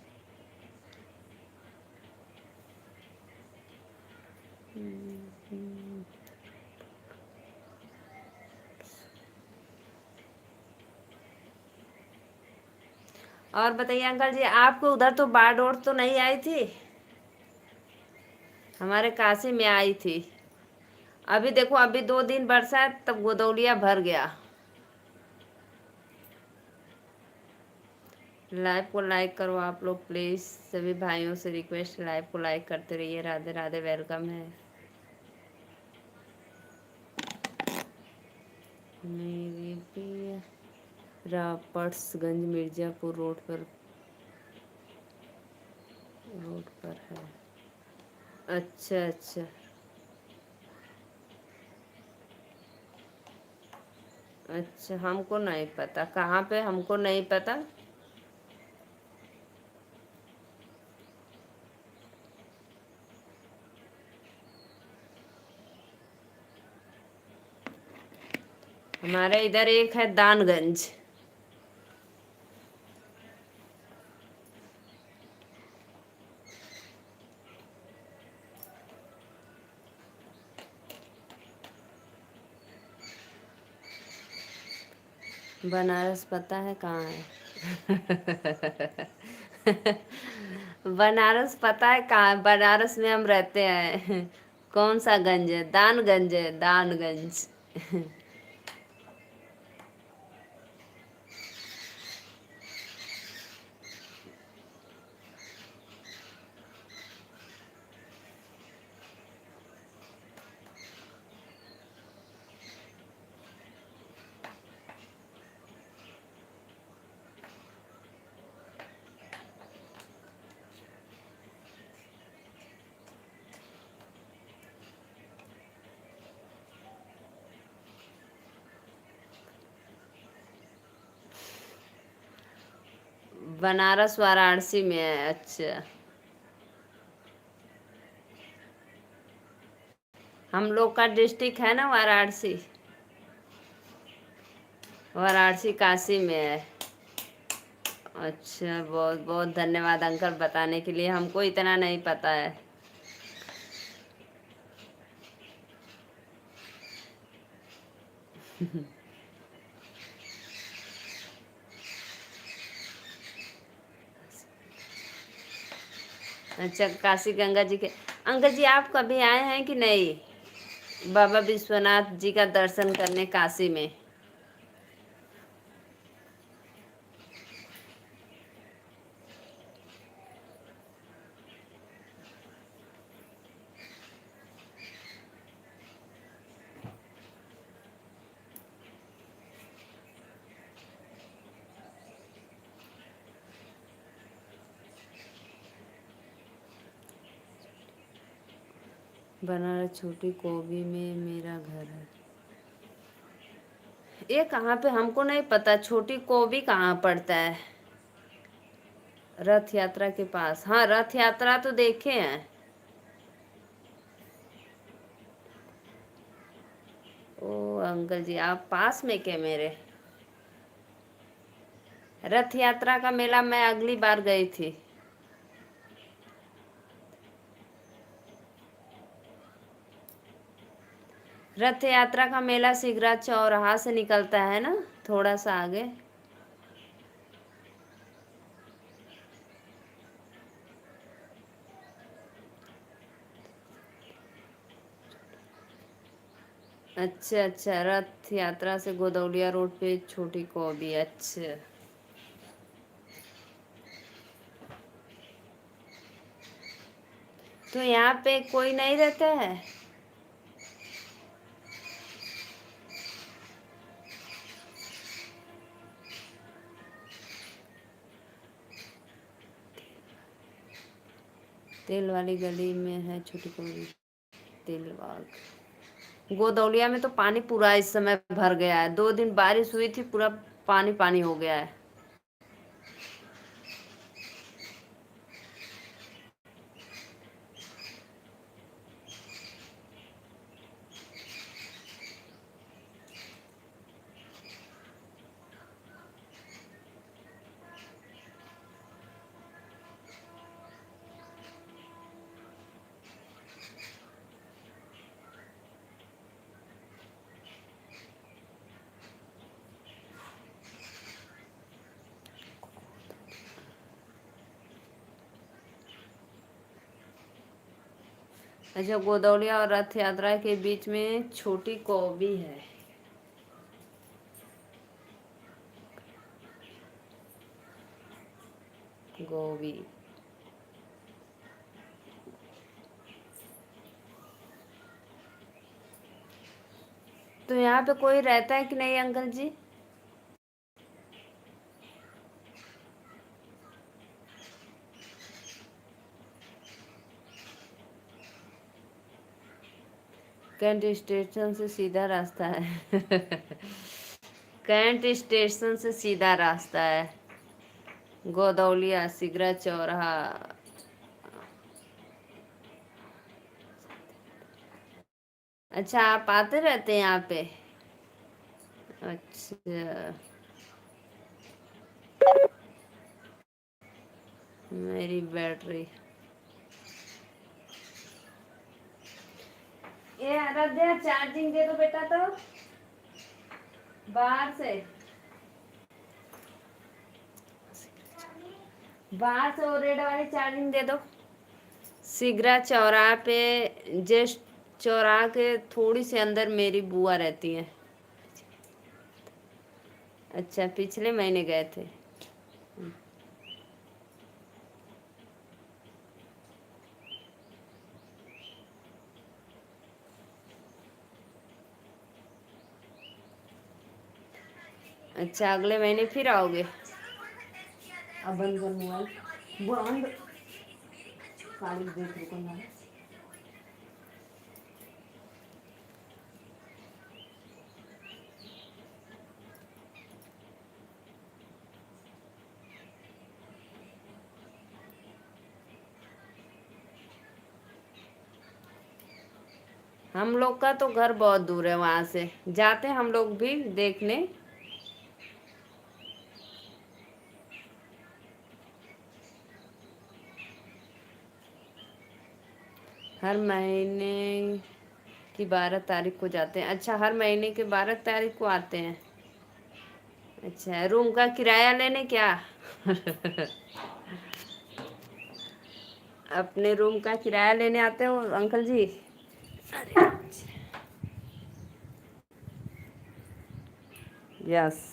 और बताइए अंकल जी, आपको उधर तो बाढ़ और तो नहीं आई थी? हमारे काशी में आई थी। अभी देखो, अभी 2 दिन बरसा तब गोदौलिया भर गया। लाइव को लाइक करो आप लोग प्लीज, सभी भाइयों से रिक्वेस्ट, लाइव को लाइक करते रहिए। राधे राधे, वेलकम है। मेरे भी रापर्सगंज मिर्जापुर रोड पर है। अच्छा अच्छा। अच्छा, हमको नहीं पता कहाँ पे, हमको नहीं पता। हमारे इधर एक है दानगंज। बनारस पता है कहाँ है? बनारस पता है कहाँ है? बनारस में हम रहते हैं। कौन सा गंज है? दानगंज है, दानगंज। बनारस वाराणसी में है। अच्छा, हम लोग का डिस्ट्रिक्ट है ना वाराणसी। वाराणसी काशी में है। अच्छा, बहुत बहुत धन्यवाद अंकल बताने के लिए, हमको इतना नहीं पता है। अच्छा, काशी गंगा जी के अंकल जी आप कभी आए हैं कि नहीं बाबा विश्वनाथ जी का दर्शन करने काशी में? बनारस छोटी कोबी में मेरा घर है। ये कहाँ पे, हमको नहीं पता। छोटी कोबी कहाँ पड़ता है? रथ यात्रा के पास। हाँ, रथ यात्रा तो देखे हैं। ओ अंकल जी, आप पास में क्या मेरे? रथ यात्रा का मेला मैं अगली बार गई थी। रथ यात्रा का मेला सिगरा चौराहा से निकलता है ना, थोड़ा सा आगे। अच्छा अच्छा, रथ यात्रा से गोदौलिया रोड पे छोटी कौबी। अच्छा, तो यहाँ पे कोई नहीं रहता है? तेल वाली गली में है छोटी कौबी, तेल बाग। गोदौलिया में तो पानी पूरा इस समय भर गया है, 2 दिन बारिश हुई थी, पूरा पानी पानी हो गया है। अच्छा, गोदौलिया और रथ यात्रा के बीच में छोटी कौबी है। गोबी। तो यहाँ पे कोई रहता है कि नहीं अंकल जी? कैंट स्टेशन से सीधा रास्ता है। कैंट स्टेशन से सीधा रास्ता है, गोदौलिया सिगरा चौराहा। अच्छा, आप आते रहते हैं यहाँ पे? अच्छा, मेरी बैटरी। ये आराध्या, चार्जिंग दे दो बेटा, तो बाहर से वो रेड वाली चार्जिंग दे दो। सिगरा चौराहा पे, जस्ट चौराहा के थोड़ी से अंदर मेरी बुआ रहती है। अच्छा, पिछले महीने गए थे। अच्छा, अगले महीने फिर आओगे? अब बंद कर मोबाइल, बंद। साड़ी देख रुको ना। हम लोग का तो घर बहुत दूर है, वहां से जाते हम लोग भी देखने। हर महीने की 12 तारीख को जाते हैं। अच्छा, हर महीने की 12 तारीख को आते हैं। अच्छा, रूम का किराया लेने क्या? अपने रूम का किराया लेने आते हो अंकल जी? अरे यस।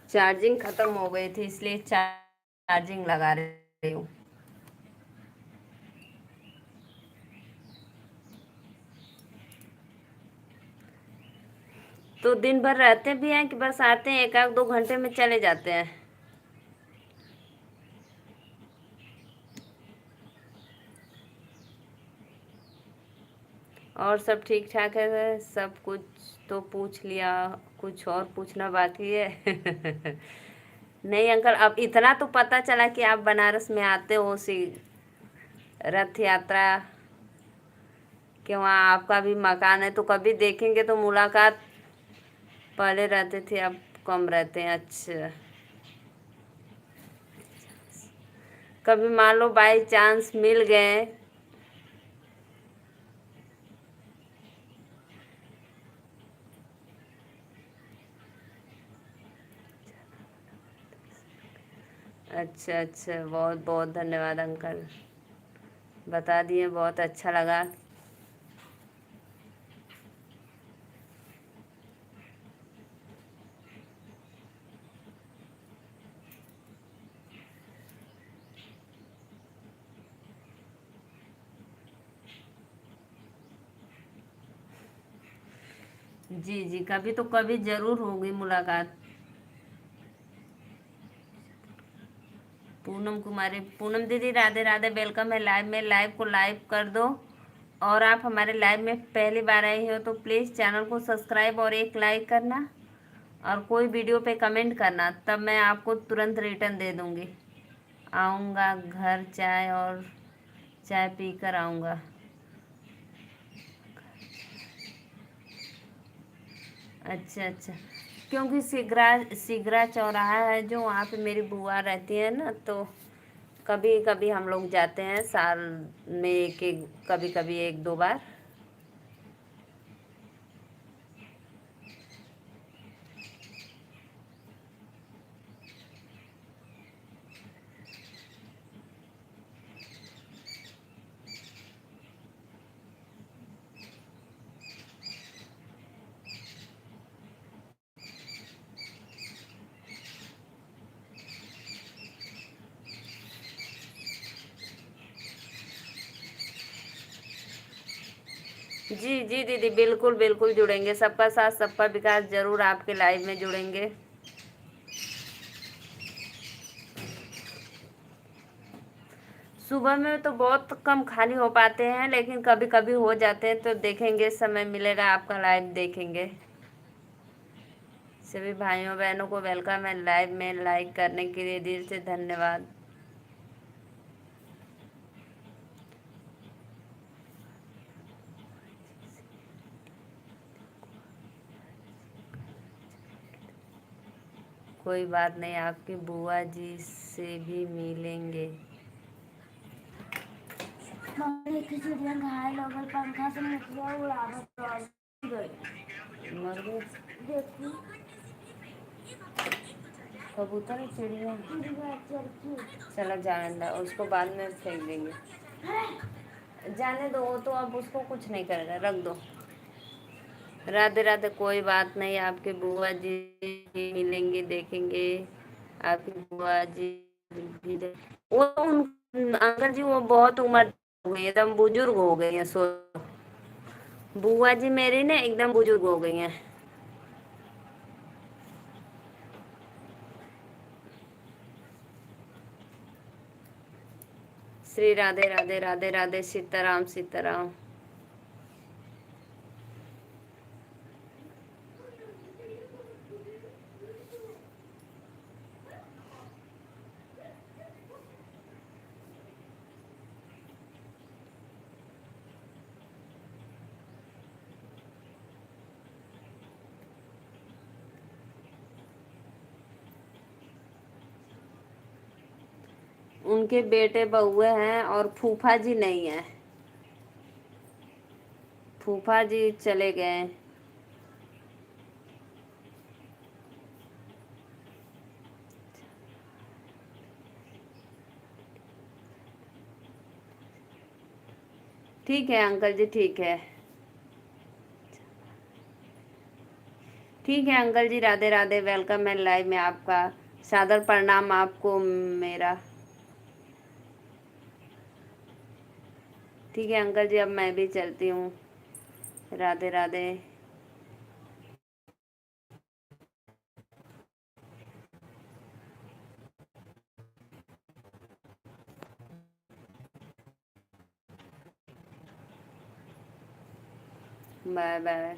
चार्जिंग खत्म हो गई थी, इसलिए चार्जिंग लगा रही हूँ। तो दिन भर रहते भी हैं कि बस आते हैं 1-2 घंटे में चले जाते हैं? और सब ठीक ठाक है? सब कुछ तो पूछ लिया, कुछ और पूछना बाकी है? नहीं अंकल, अब इतना तो पता चला कि आप बनारस में आते हो। रथ यात्रा के वहाँ आपका भी मकान है, तो कभी देखेंगे तो मुलाकात। पहले रहते थे, अब कम रहते हैं। अच्छा, कभी मान लो बाई चांस मिल गए। अच्छा अच्छा, बहुत बहुत धन्यवाद अंकल, बता दिए, बहुत अच्छा लगा। जी जी, कभी तो कभी जरूर होगी मुलाकात। पूनम कुमारी, पूनम दीदी राधे राधे, वेलकम है लाइव में। लाइव को लाइव कर दो, और आप हमारे लाइव में पहली बार आए हो तो प्लीज़ चैनल को सब्सक्राइब और एक लाइक करना, और कोई वीडियो पे कमेंट करना, तब मैं आपको तुरंत रिटर्न दे दूँगी। आऊँगा घर, चाय पी कर आऊँगा। अच्छा अच्छा, क्योंकि सिगरा चौराहा है जो, वहाँ पे मेरी बुआ रहती है ना, तो कभी कभी हम लोग जाते हैं, साल में एक एक, कभी कभी एक दो बार। जी जी दीदी, बिल्कुल बिल्कुल जुड़ेंगे, सबका साथ सबका विकास, जरूर आपके लाइव में जुड़ेंगे। सुबह में तो बहुत कम खाली हो पाते हैं, लेकिन कभी कभी हो जाते हैं, तो देखेंगे, समय मिलेगा आपका लाइव देखेंगे। सभी भाइयों बहनों को वेलकम है लाइव में, लाइक करने के लिए दिल से धन्यवाद। कोई बात नहीं, आपकी बुआ जी से भी मिलेंगे। मम्मी की चिड़िया घायल हो गई, पंखा से निकला उड़ावत मर गए देखी कबूतर है, चिड़िया। चिड़िया चरखी। चला जाने दो, उसको बाद में फेंक देंगे, जाने दो, वो तो अब उसको कुछ नहीं करेगा, रख दो। राधे राधे, कोई बात नहीं, आपके बुआ जी भी मिलेंगे, देखेंगे आपकी बुआ जी भी वो तो अंकल जी वो बहुत उम्र हो गई, एकदम बुजुर्ग हो गई हैं। सो बुआ जी मेरी ना एकदम बुजुर्ग हो गई हैं। श्री राधे राधे, राधे राधे, सीताराम सीताराम। उनके बेटे बहुए हैं, और फूफा जी नहीं है, फूफा जी चले गए। ठीक है अंकल जी, ठीक है, ठीक है अंकल जी, राधे राधे, वेलकम है लाइव में, आपका सादर प्रणाम आपको मेरा। ठीक है अंकल जी, अब मैं भी चलती हूँ, Radhe Radhe. Bye bye,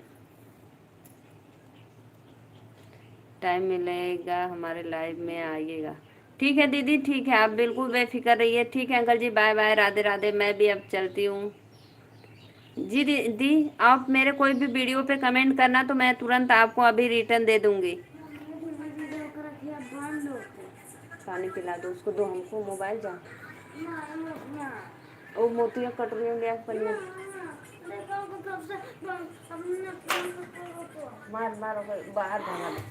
time मिलेगा हमारे लाइव में आइएगा। ठीक है दीदी, ठीक है, आप बिल्कुल बेफिक्र रहिए। ठीक है अंकल जी, बाय बाय, राधे राधे, मैं भी अब चलती हूँ। जी दीदी, आप मेरे कोई भी वीडियो पे कमेंट करना तो मैं तुरंत आपको अभी रिटर्न दे दूंगी। वीडियो को रखिए बंद होके। पानी पिला दो उसको, दो हमको मोबाइल जा। ना ओ मोतिया कट रही है गैस पर। देखो कब से हमने मार मारो, बाहर भगा दो।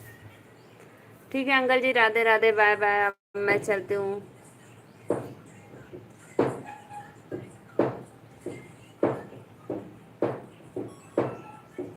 ठीक है अंकल जी, राधे राधे, बाय बाय, अब मैं चलती हूँ।